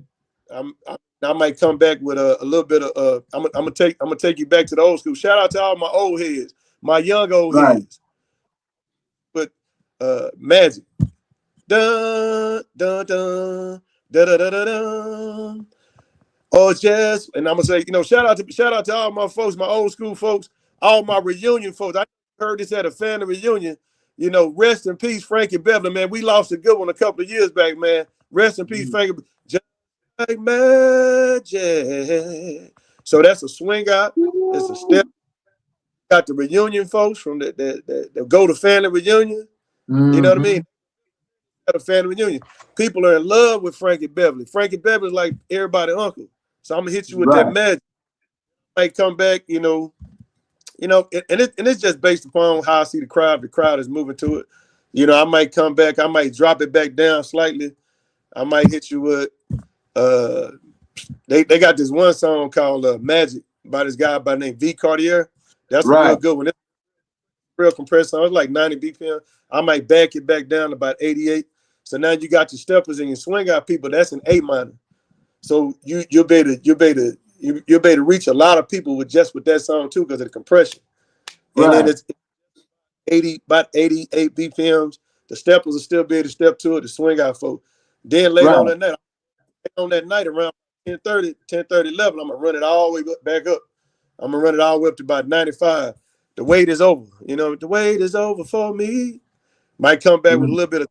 I might come back with a little bit of I'm gonna take you back to the old school. Shout out to all my old heads, my young old heads. But Magic. Dun dun dun da da da da da. Oh, jazz, and I'm gonna say, you know, shout out to all my folks, my old school folks, all my reunion folks. I heard this at a family reunion. You know, rest in peace, Frankie Beverly, man. We lost a good one a couple of years back, man. Rest in peace, Frankie. Just like magic. So that's a swing out. It's a step. Got the reunion folks from the go to family reunion. You know what I mean? At a family reunion, people are in love with Frankie Beverly. Frankie Beverly's like everybody's uncle. So I'm gonna hit you with that magic. Might come back, you know, and it's just based upon how I see the crowd. The crowd is moving to it. You know, I might come back. I might drop it back down slightly. I might hit you with. They got this one song called "Magic" by this guy by the name V Cartier. That's a real good one. It's real compressed song. It's like 90 BPM. I might back it back down to about 88. So now you got your steppers and your swing out people. That's an A minor. So you'll be able to reach a lot of people with that song too because of the compression. And then it's about 88 BPMs. The steppers will still be able to step to it. The swing out folk. Then later on that night around 10:30, 11, I'm gonna run it all the way back up. I'm gonna run it all the way up to about 95. The wait is over. You know, the wait is over for me. Might come back with a little bit of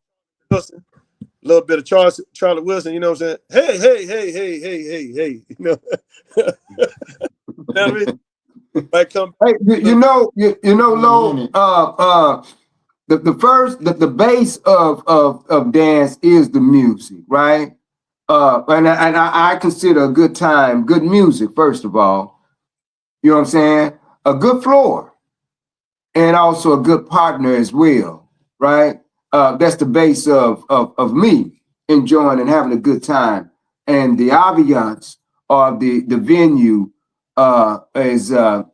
Wilson, a little bit of Charlie Wilson. You know what I'm saying? Hey. You know, you know what I mean? Might come. Hey, Lo, the base of dance is the music, right? And I consider a good time, good music, first of all. You know what I'm saying? A good floor, and also a good partner as well, right? That's the base of me enjoying and having a good time, and the ambiance of the venue is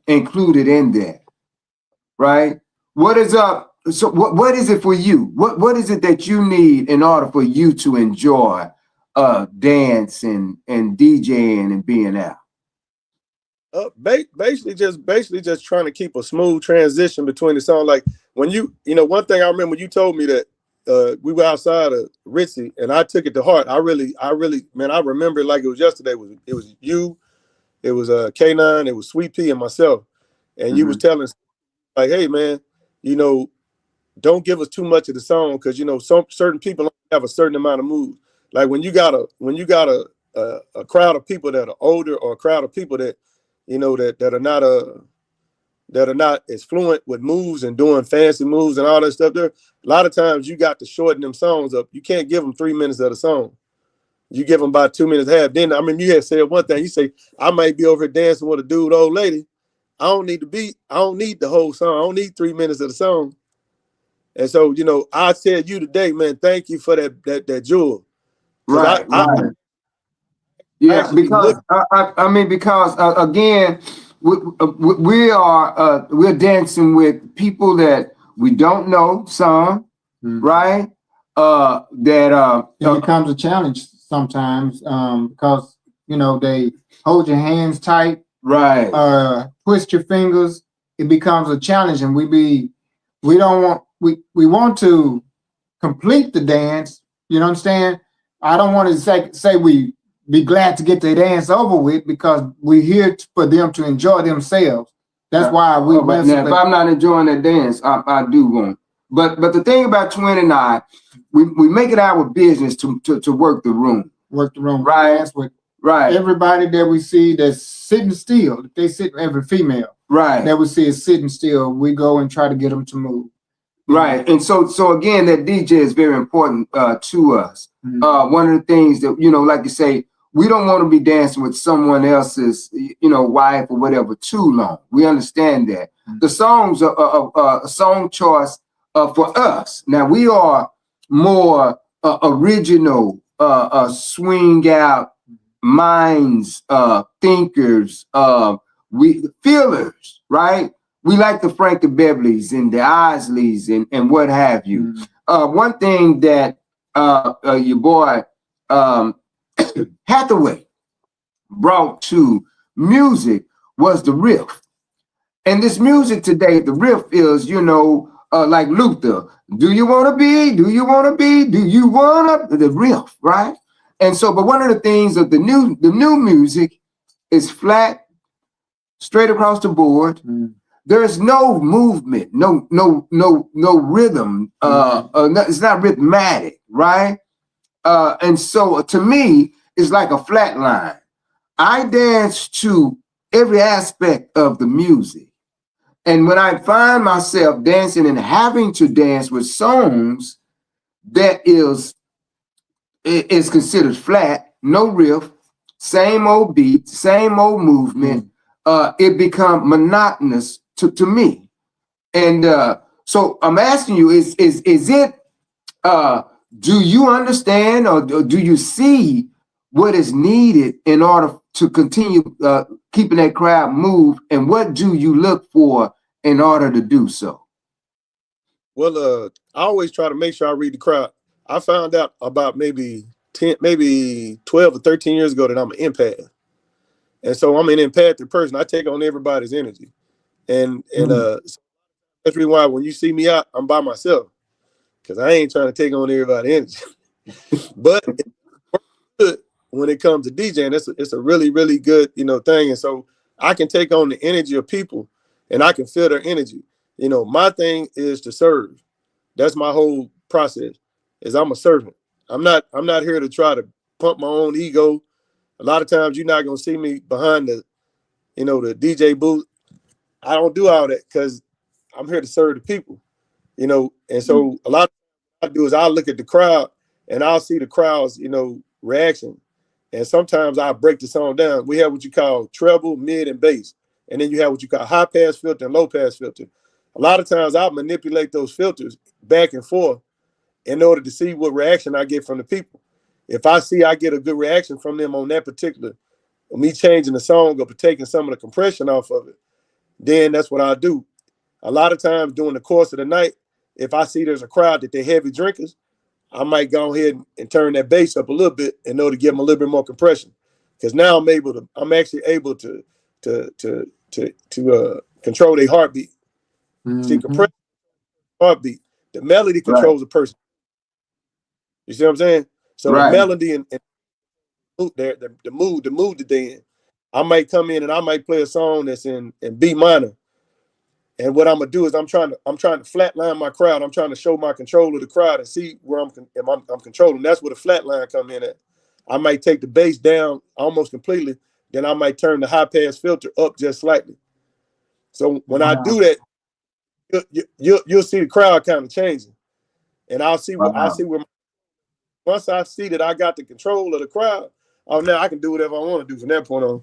included in that, right? What is up? So what is it for you? What is it that you need in order for you to enjoy dance and DJing and being out? Basically just trying to keep a smooth transition between the song. Like when one thing I remember, you told me that we were outside of Ritzy, and I took it to heart. I really, man, I remember it like it was yesterday. It was you, it was K9, it was Sweet Pea and myself, and you was telling us like, hey man, you know, don't give us too much of the song because you know certain people only have a certain amount of moves. Like when you got a crowd of people that are older or a crowd of people that you know that are not as fluent with moves and doing fancy moves and all that stuff there. A lot of times you got to shorten them songs up. You can't give them 3 minutes of the song. You give them about 2 minutes half. Then I mean you had said one thing. You say I might be over here dancing with a dude, old lady. I don't need the whole song. I don't need 3 minutes of the song. And so, you know, I tell you today, man, thank you for that jewel. Right. Yeah, because again, we're dancing with people that we don't know, some, right? It becomes a challenge sometimes because you know they hold your hands tight, right? Twist your fingers. It becomes a challenge, and we want to complete the dance. You know what I'm saying? I don't want to say we be glad to get the dance over with because we're here for them to enjoy themselves. That's why we. Now, if I'm not enjoying that dance, I do want. But the thing about Twin and I, we make it our business to work the room. Work the room. Right. With everybody that we see that's sitting still. They sit, every female. Right. That we see is sitting still. We go and try to get them to move. Right. And so again, that DJ is very important to us. One of the things that, you know, like you say, we don't want to be dancing with someone else's, you know, wife or whatever too long. We understand that. The songs are a song choice for us. Now, we are more original, swing out minds, thinkers. we the feelers, right? We like the Frankie Bebleys and the Isleys and what have you. One thing that your boy Hathaway brought to music was the riff. And this music today, the riff is, like Luther. Do you want to be? Do you want to be? Do you want to? The riff, right? And so, but one of the things of the new music is flat, straight across the board. There's no movement, no rhythm. It's not rhythmatic, right? And so, to me, it's like a flat line. I dance to every aspect of the music. And when I find myself dancing and having to dance with songs that is considered flat, no riff, same old beat, same old movement, it becomes monotonous to me. And so I'm asking you, is it, do you understand or do you see what is needed in order to continue keeping that crowd moved, and what do you look for in order to do so? Well, I always try to make sure I read the crowd. I found out about maybe 12 or 13 years ago that I'm an empath. And so I'm an empathic person. I take on everybody's energy. And that's the reason why when you see me out, I'm by myself, because I ain't trying to take on everybody's energy. But when it comes to DJing, it's a really, really good, thing. And so I can take on the energy of people and I can feel their energy. My thing is to serve. That's my whole process, is I'm a servant. I'm not here to try to pump my own ego. A lot of times you're not going to see me behind the DJ booth. I don't do all that because I'm here to serve the people, And so a lot of what I do is I'll look at the crowd and I'll see the crowd's, reaction. And sometimes I break the song down. We have what you call treble, mid, and bass. And then you have what you call high pass filter and low pass filter. A lot of times I'll manipulate those filters back and forth in order to see what reaction I get from the people. If I see I get a good reaction from them on that particular, me changing the song or taking some of the compression off of it, then that's what I do. A lot of times during the course of the night, if I see there's a crowd that they're heavy drinkers, I might go ahead and turn that bass up a little bit in order to give them a little bit more compression. Because now I'm actually able to control their heartbeat. See, compression, heartbeat. The melody controls a person. You see what I'm saying? So the melody and the mood that they in. I might come in and I might play a song that's in B minor. And what I'm gonna do is I'm trying to flatline my crowd. I'm trying to show my control of the crowd and see where I'm controlling. That's where the flatline come in at. I might take the bass down almost completely. Then I might turn the high pass filter up just slightly. So when I do that, you'll see the crowd kind of changing, and I'll see where once I see that I got the control of the crowd, now I can do whatever I want to do from that point on.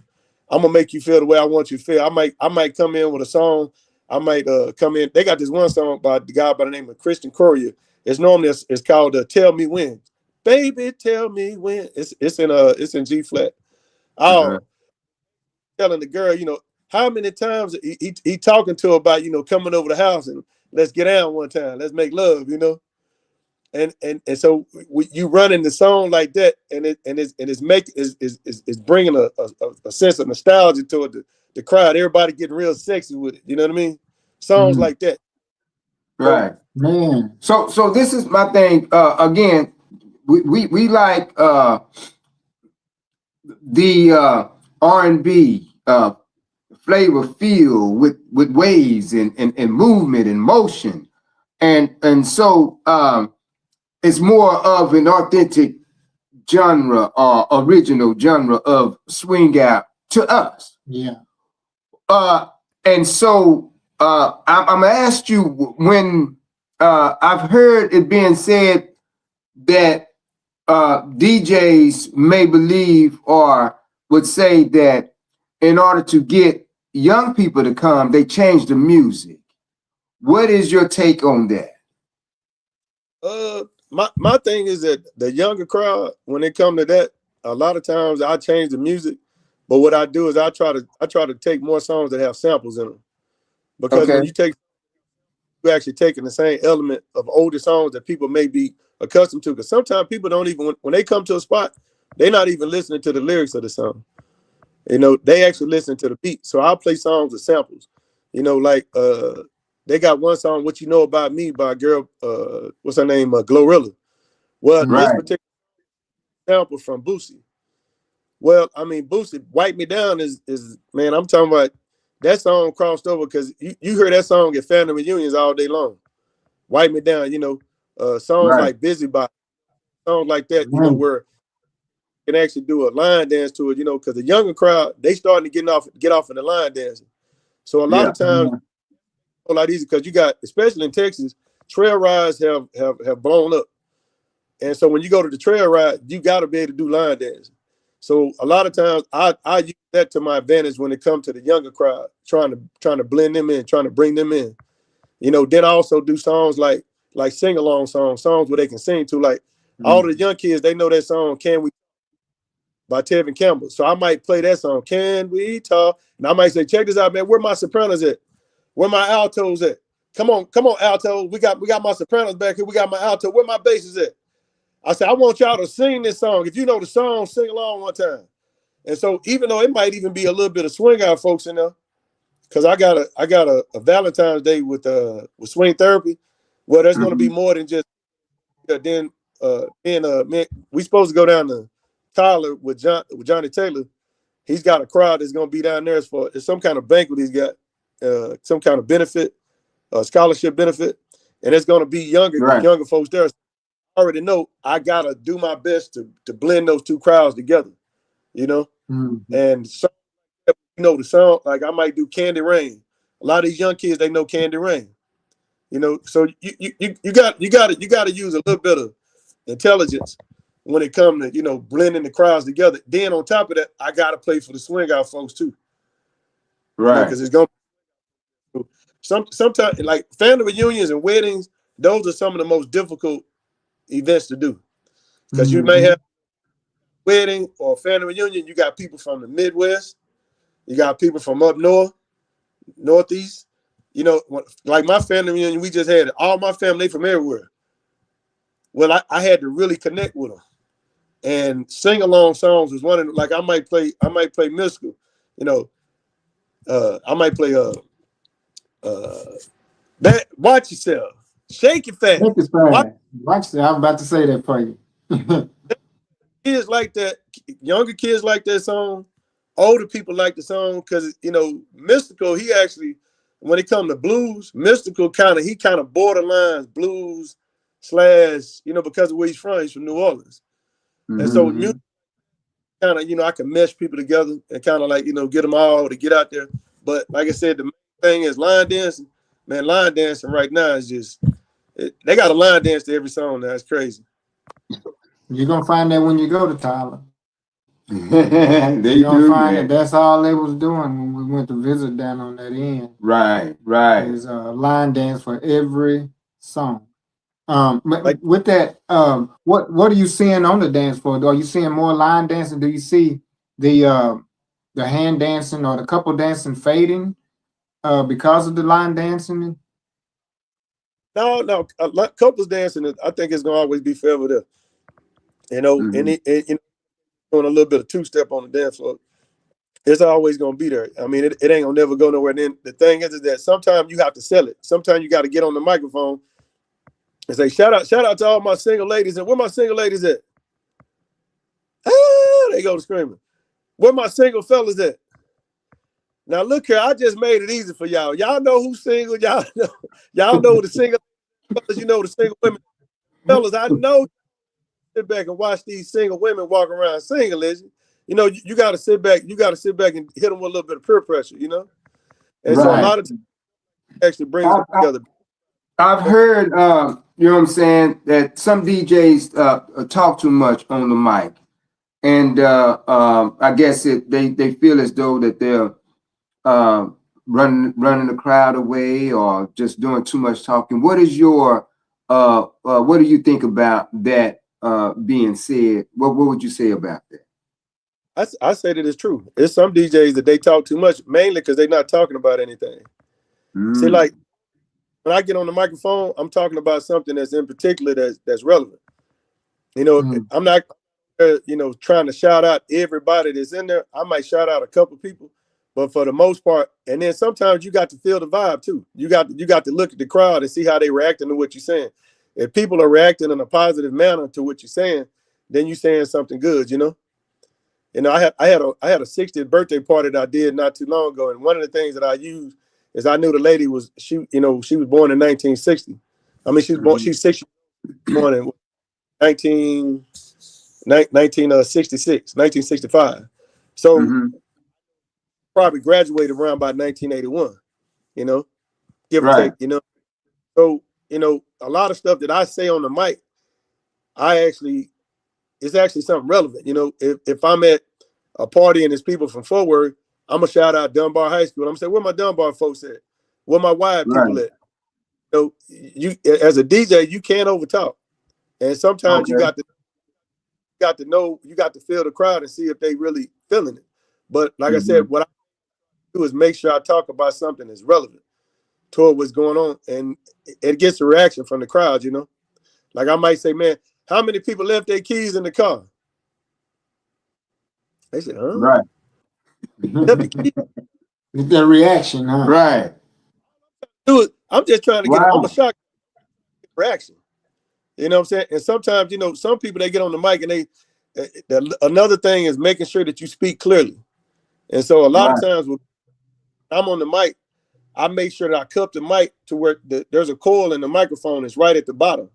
I'm gonna make you feel the way I want you to feel. I might come in with a song. I might come in. They got this one song by the guy by the name of Christian Courier. It's normally it's called "Tell Me When." Baby, tell me when. It's in G flat. Oh, telling the girl, how many times he talking to her about coming over the house and let's get down one time, let's make love, and so you running the song like that, and it's bringing a sense of nostalgia to it. The crowd, everybody getting real sexy with it. You know what I mean? Songs like that. Right, man. So this is my thing. Again, we like the R&B flavor feel with waves and movement and motion, and so it's more of an authentic genre or original genre of swing out to us. Yeah. And so I'm gonna ask you, when I've heard it being said that DJs may believe or would say that in order to get young people to come, they change the music. What is your take on that? My thing is that the younger crowd, when it come to that, a lot of times I change the music But what I do is I try to take more songs that have samples in them, because when you you're actually taking the same element of older songs that people may be accustomed to. Because sometimes people don't even, when they come to a spot, they're not even listening to the lyrics of the song. You know, they actually listen to the beat. So I'll play songs with samples. You know, like they got one song, "What You Know About Me" by a girl, what's her name, Glorilla. Well, this particular sample from Boosie. Well, I mean, Boosie, "Wipe Me Down" is man, I'm talking about that song crossed over, because you hear that song at family reunions all day long. "Wipe Me Down," you know, songs like "Busy Body," songs like that, you know, where you can actually do a line dance to it, you know, because the younger crowd, they starting to get off in the line dancing. So a lot of times, a lot easier, because you got, especially in Texas, trail rides have blown up. And so when you go to the trail ride, you got to be able to do line dancing. So a lot of times I use that to my advantage when it comes to the younger crowd, trying to blend them in, trying to bring them in. You know, then I also do songs like sing along songs where they can sing to. Like all the young kids, they know that song "Can We" by Tevin Campbell. So I might play that song, "Can We Talk?" And I might say, "Check this out, man. Where my sopranos at? Where my altos at? Come on, alto. We got my sopranos back here. We got my alto. Where my basses at?" I said, "I want y'all to sing this song. If you know the song, sing along one time." And so even though it might even be a little bit of swing out folks in there, because I got a Valentine's Day with swing therapy. Well, there's going to be more than just then. Man, we supposed to go down to Tyler with Johnny Taylor. He's got a crowd that's going to be down there for some kind of banquet. He's got some kind of benefit, scholarship benefit, and it's going to be younger folks there. So I already know I gotta do my best to blend those two crowds together, you know. And so, you know, the song, like I might do "Candy Rain." A lot of these young kids, they know "Candy Rain," you know. So you got to use a little bit of intelligence when it comes to, you know, blending the crowds together. Then on top of that, I got to play for the swing out folks too, right? Because it's going to sometimes, like family reunions and weddings, those are some of the most difficult events to do, because you may have a wedding or family reunion. You got people from the Midwest, you got people from up north, northeast. You know, like my family reunion, we just had all my family from everywhere. Well, I had to really connect with them, and sing along songs was one of them. Like I might play Mystical, you know. I might play that "Watch Yourself," "Shake It Fast." Watch that. I'm about to say that for you. Kids like that, younger kids like that song, older people like the song, because, you know, Mystical, he actually, when it comes to blues, Mystical kind of borderlines blues / you know, because of where he's from New Orleans. And so music kind of, you know, I can mesh people together and kind of like, you know, get them all to get out there. But like I said, the main thing is line dancing. Man, line dancing right now is just, they got a line dance to every song now. It's crazy. You're going to find that when you go to Tyler. You're going to find that that's all they was doing when we went to visit down on that end. Right. There's a line dance for every song. Like, with that, what are you seeing on the dance floor? Are you seeing more line dancing? Do you see the hand dancing or the couple dancing fading because of the line dancing? No, couples dancing, I think it's gonna always be forever there. You know, and doing a little bit of two-step on the dance floor, it's always gonna be there. I mean, it ain't gonna never go nowhere. And then the thing is that sometimes you have to sell it. Sometimes you got to get on the microphone and say, shout out to all my single ladies. And where my single ladies at? Ah, they go screaming. Where my single fellas at? Now look here, I just made it easy for y'all. Y'all know who's single. Y'all know the single fellas. You know the single women. Fellas, I know. Sit back and watch these single women walk around single. You know, you got to sit back. You got to sit back and hit them with a little bit of peer pressure. You know, and so a lot of times actually brings them together. I've heard, you know what I'm saying, that some DJs talk too much on the mic, and I guess they feel as though that they're running the crowd away or just doing too much talking. What is your what do you think about that being said? What would you say about that? I say that it's true. It's some DJs that they talk too much, mainly because they're not talking about anything. See, like when I get on the microphone, I'm talking about something that's in particular that's relevant. You know, I'm not, trying to shout out everybody that's in there. I might shout out a couple people, but for the most part, and then sometimes you got to feel the vibe too. You got to look at the crowd and see how they reacting to what you're saying. If people are reacting in a positive manner to what you're saying, then you're saying something good, you know. You know, I had a 60th birthday party that I did not too long ago, and one of the things that I used is I knew the lady was she was born in 1960. I mean, she's 60, born in 1965. So probably graduated around about 1981. You know, give or take. You know, so a lot of stuff that I say on the mic, it's actually something relevant. You know, if I'm at a party and there's people from Fort Worth, I'm gonna shout out Dunbar High School. I'm gonna say, where my Dunbar folks at? Where my Wyatt people at? So you, as a DJ, you can't overtalk, and sometimes you got to know, you got to feel the crowd and see if they really feeling it. But like I said, what I do is make sure I talk about something that's relevant to what's going on, and it gets a reaction from the crowd. You know, like I might say, man, how many people left their keys in the car? They said, huh? Right. It's their reaction, huh? Right. Do it. I'm just trying to get I'm a shock reaction. You know what I'm saying? And sometimes, some people, they get on the mic and another thing is making sure that you speak clearly. And so a lot of times when I'm on the mic, I make sure that I cup the mic to where there's a coil in the microphone is right at the bottom.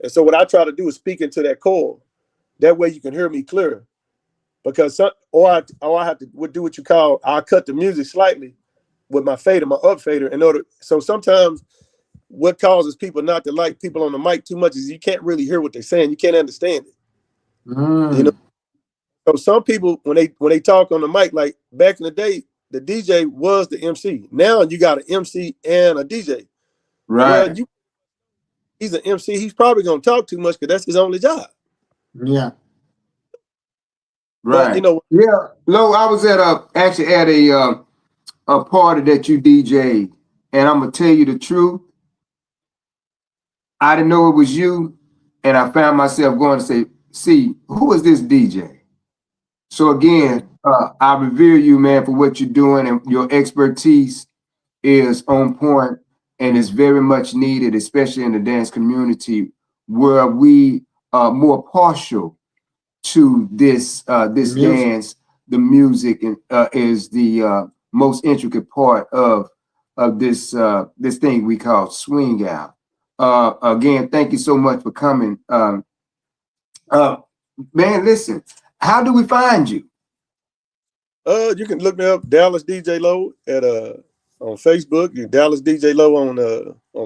And so what I try to do is speak into that coil. That way you can hear me clearer. Because I have to do what you call, I'll cut the music slightly with my fader, my up fader, so sometimes what causes people not to like people on the mic too much is you can't really hear what they're saying. You can't understand it. You know? So some people, when they talk on the mic, like back in the day, the DJ was the MC. Now you got an MC and a DJ. Right. Well, he's an MC. He's probably going to talk too much because that's his only job. Yeah. Right. But, yeah. Lo, I was at a party that you DJ'd, and I'm gonna tell you the truth. I didn't know it was you, and I found myself going to say, see, who is this DJ? So again, I revere you, man, for what you're doing, and your expertise is on point and is very much needed, especially in the dance community where we are more partial to this dance. The music is the most intricate part of this thing we call swing out. Again, thank you so much for coming. Man, listen, how do we find you? You can look me up, Dallas DJ Low on Facebook. Dallas DJ Low on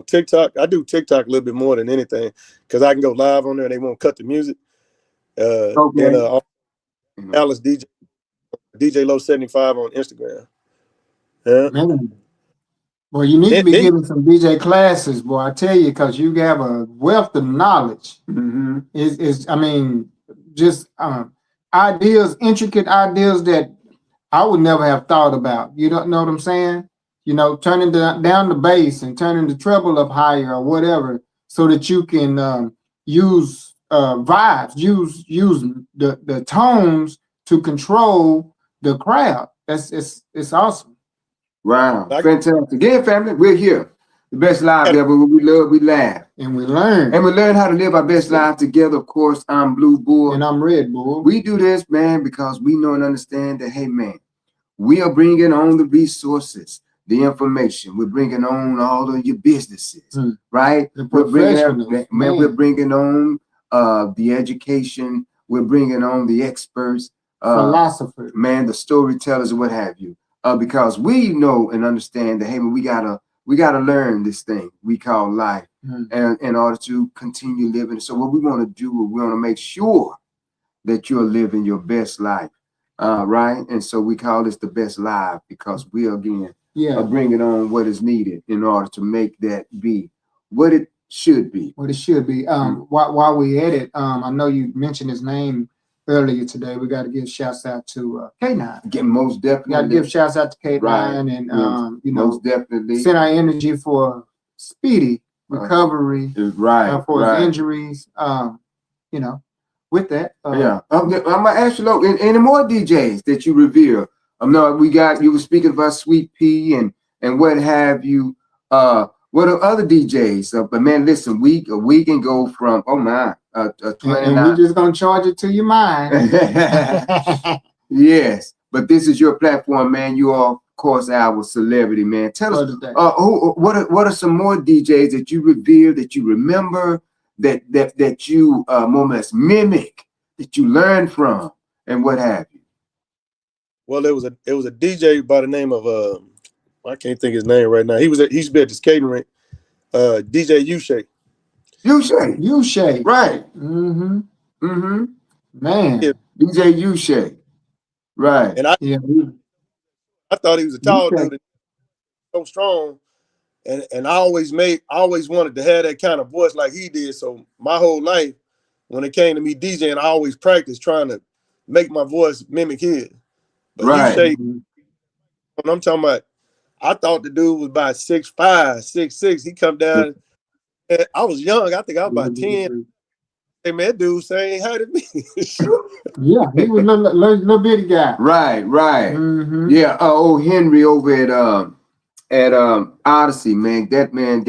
TikTok. I do TikTok a little bit more than anything because I can go live on there and they won't cut the music. And Dallas DJ Low 75 on Instagram. Yeah. Man. Well, you need to be giving some DJ classes, boy. I tell you, because you have a wealth of knowledge. Just ideas, intricate ideas that I would never have thought about. You don't know what I'm saying? Turning down the bass and turning the treble up higher or whatever, so that you can use vibes, use the tones to control the crowd. It's awesome. Wow, fantastic. Again, family, we're here. The best live ever. We love, we laugh. And we learn. And we learn how to live our best life together. Of course, I'm Blue Bull. And I'm Red Bull. We do this, man, because we know and understand that, hey, man, we are bringing on the resources, the information. We're bringing on all of your businesses, right? We're bringing on the education. We're bringing on the experts. Philosophers. Man, the storytellers and what have you. Because we know and understand that, hey, we gotta learn this thing we call life, and in order to continue living. So what we want to do, we want to make sure that you're living your best life, right? And so we call this the best life because we are bringing on what is needed in order to make that be what it should be. What it should be. While we at it, I know you mentioned his name earlier today. We got to give shouts out to K9. Get most We got to definitely. give shouts out to K9 Right. and Yeah. you know, Most definitely. send our energy for speedy recovery Right. for his Right. injuries. You know, with that, Yeah. I'm gonna ask you, look, any more DJs that you revere? No, you were speaking about Sweet Pea and what have you. What are other DJs? But man, listen, we can go from 29. and we just gonna charge it to your mind. Yes, but this is your platform, man. You are, of course, our celebrity, man. Tell us, what are some more DJs that you revere, that you remember, that you more or less mimic, that you learn from, and what have you? Well, it was a DJ by the name of I can't think his name right now. He used to be at the skating rink. DJ Ushay. Ushay. Right. Mm-hmm. Mm-hmm. Man. Yeah. DJ Ushay. Right. And I thought he was a tall dude, and so strong. And I always wanted to have that kind of voice like he did. So my whole life, when it came to me DJing, I always practiced trying to make my voice mimic his. But right. Ushay, when I'm talking about, I thought the dude was about 6'5", 6'6". He come down. And I was young. I think I was about 10. Hey man, that dude saying hi to me. Yeah, he was a little bitty guy. Right. Mm-hmm. Yeah. Henry over at Odyssey, man. That man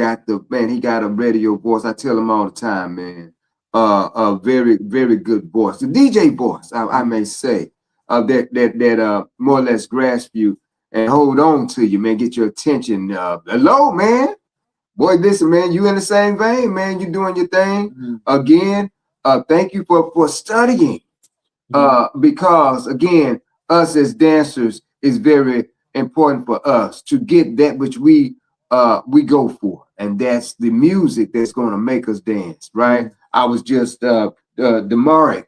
he got a radio voice. I tell him all the time, man. A very, very good voice. The DJ voice, I may say, that more or less grasp you and hold on to you, man. Get your attention. Hello, man. Boy, listen, man, you in the same vein, man. You doing your thing. Mm-hmm. Again, thank you for studying. Because again, us as dancers is very important for us to get that which we go for, and that's the music that's going to make us dance, right? Mm-hmm. I was just Demaric.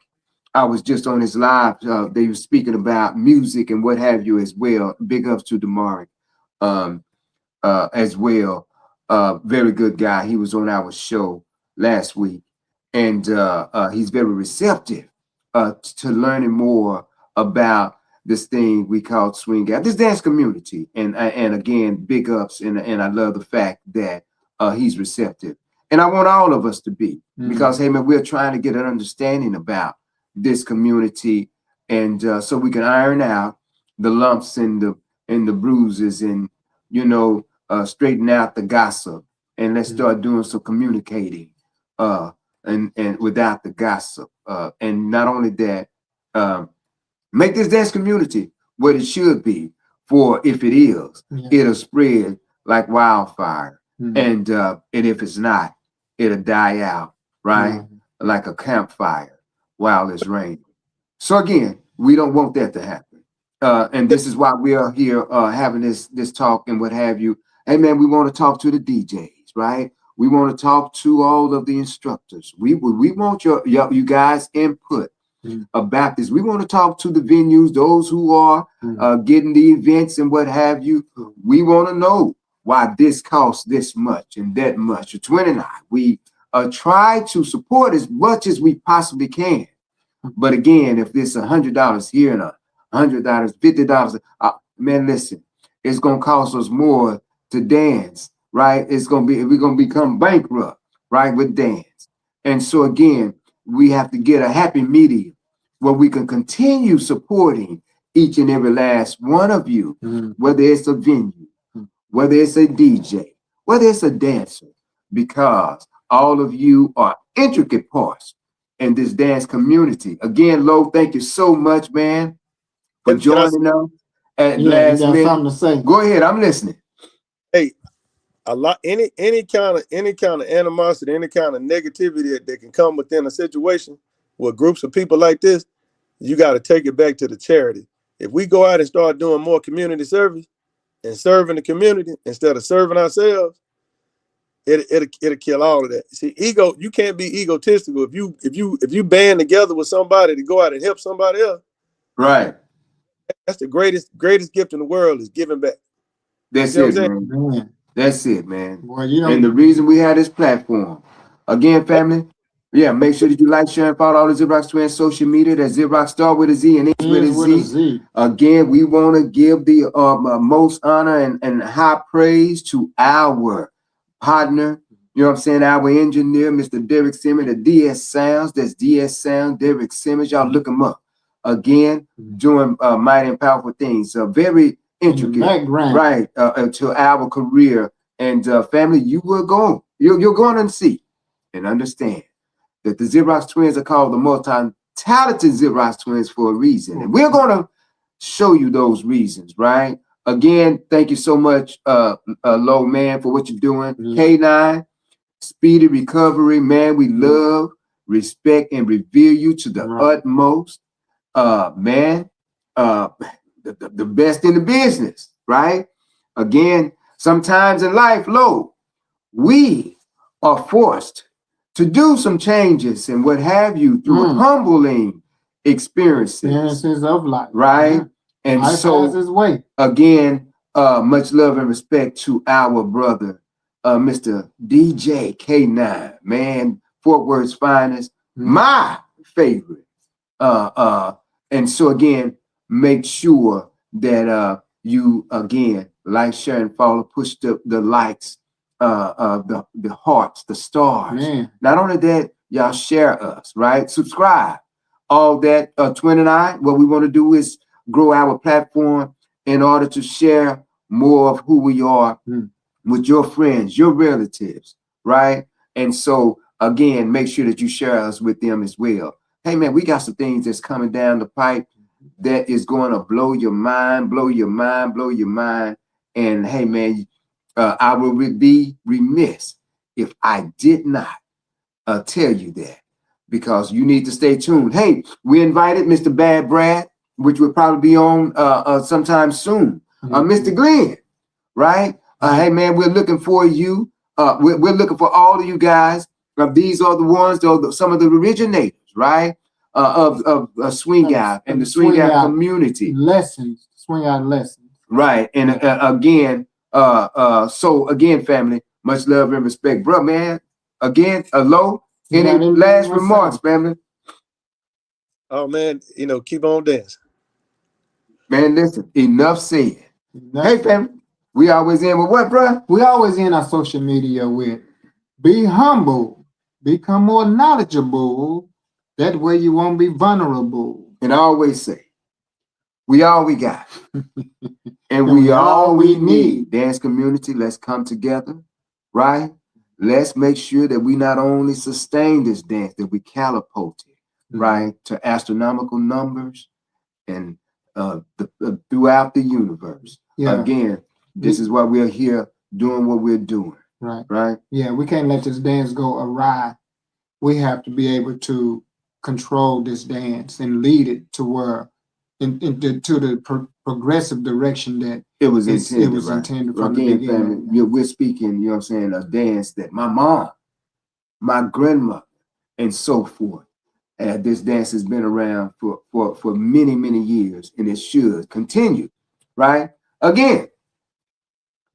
I was just on his live. They were speaking about music and what have you as well. Big ups to Demaric as well. Very good guy. He was on our show last week, and he's very receptive to learning more about this thing we call swing out, this dance community. And again, big ups, and I love the fact that he's receptive. And I want all of us to be, because hey man, we're trying to get an understanding about this community, and so we can iron out the lumps and the bruises, and straighten out the gossip, and let's start doing some communicating and without the gossip. And not only that, make this dance community what it should be, for if it is, it'll spread like wildfire. And if it's not, it'll die out, right? Like a campfire while it's raining. So again, we don't want that to happen. And this is why we are here having this talk and what have you. Hey man, we want to talk to the DJs, right? We want to talk to all of the instructors. We want you guys' input about this. We want to talk to the venues, those who are getting the events and what have you. We want to know why this costs this much and that much. Twin and I, we try to support as much as we possibly can. But again, if it's $100 here and $100, $50, man, listen, it's gonna cost us more to dance, right? We're gonna become bankrupt, right, with dance. And so again, we have to get a happy medium where we can continue supporting each and every last one of you, whether it's a venue, whether it's a DJ, whether it's a dancer, because all of you are intricate parts in this dance community. Again, Lo, thank you so much, man, for joining us at last minute. Something to say. Go ahead, I'm listening. Hey, any kind of animosity, any kind of negativity that can come within a situation with groups of people like this, you got to take it back to the charity. If we go out and start doing more community service and serving the community instead of serving ourselves, it'll kill all of that. See, ego, you can't be egotistical. If you band together with somebody to go out and help somebody else, right? That's the greatest gift in the world, is giving back. That's it, man. That's it, man. Well, and the reason we have this platform, again, family, Yeah, make sure that you like, share, and follow all the Zip Twins social media. That's Zip Star with a Z and X with a Z. Again, we want to give the most honor and high praise to our partner, you know what I'm saying, our engineer, Mr. Derek Simmons, the DS Sounds. That's DS Sound, Derek Simmons. Y'all look him up. Again, doing mighty and powerful things. Very intricate, right, to our career. And family, you will go. You're going to see and understand that the Xerox Twins are called the multi-talented Xerox Twins for a reason. And we're going to show you those reasons, right? Again, thank you so much, Low Man, for what you're doing. K9, speedy recovery, man. We love, respect, and revere you to the utmost. Man, the best in the business, right? Again, sometimes in life, Low, we are forced to do some changes and what have you through humbling experiences of life, right? And life so has its way. Again, much love and respect to our brother, Mr. DJ K9, man, Fort Worth's finest, my favorite. And so again, make sure that you again like, share, and follow, push the likes, the hearts, the stars. Not only that, y'all share us, right? Subscribe. All that Twin and I, what we want to do is grow our platform in order to share more of who we are with your friends, your relatives, right? And so again, make sure that you share us with them as well. Hey man, we got some things that's coming down the pipe that is going to blow your mind, blow your mind, blow your mind. And hey man, I will be remiss if I did not tell you that, because you need to stay tuned. Hey, we invited Mr. Bad Brad, which will probably be on sometime soon. Mr. Glenn, right? Hey man, we're looking for you. We're looking for all of you guys. These are the ones, some of the originators, right? Of Swing Out and the Swing Out community. Lessons, Swing Out lessons. Right. And again, so again, family, much love and respect. Bro, man, again, Low, any last remarks, family? Oh man, keep on dancing. Man, listen, enough said. Hey, family, we always end with what, bro? We always end our social media with be humble, become more knowledgeable. That way you won't be vulnerable. And I always say, we all we got. And we all we need. Dance community, let's come together, right? Let's make sure that we not only sustain this dance, that we catapult it, right, to astronomical numbers and throughout the universe. Again, this is why we're here doing what we're doing. Right. Yeah, we can't let this dance go awry. We have to be able to control this dance and lead it to where to the progressive direction that it was intended. It was intended from again, the beginning. Family, we're speaking, you know what I'm saying, a dance that my mom, my grandmother, and so forth. This dance has been around for many, many years, and it should continue, right? Again,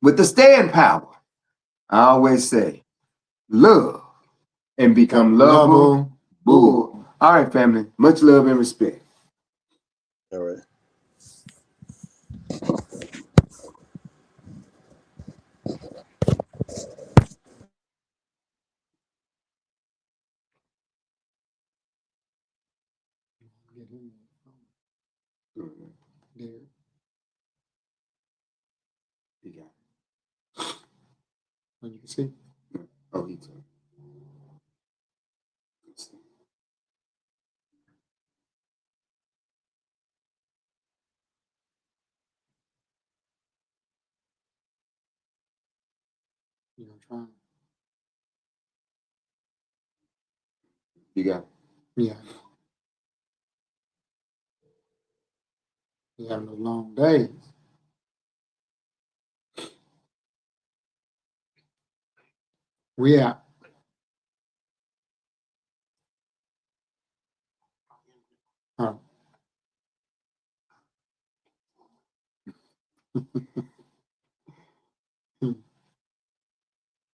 with the staying power, I always say, love and become lovable. All right, family, much love and respect. All right. There. You got it. Oh, you can see. Oh, he too. You know, trying. You got it. Yeah. You have no long days. We out. Oh.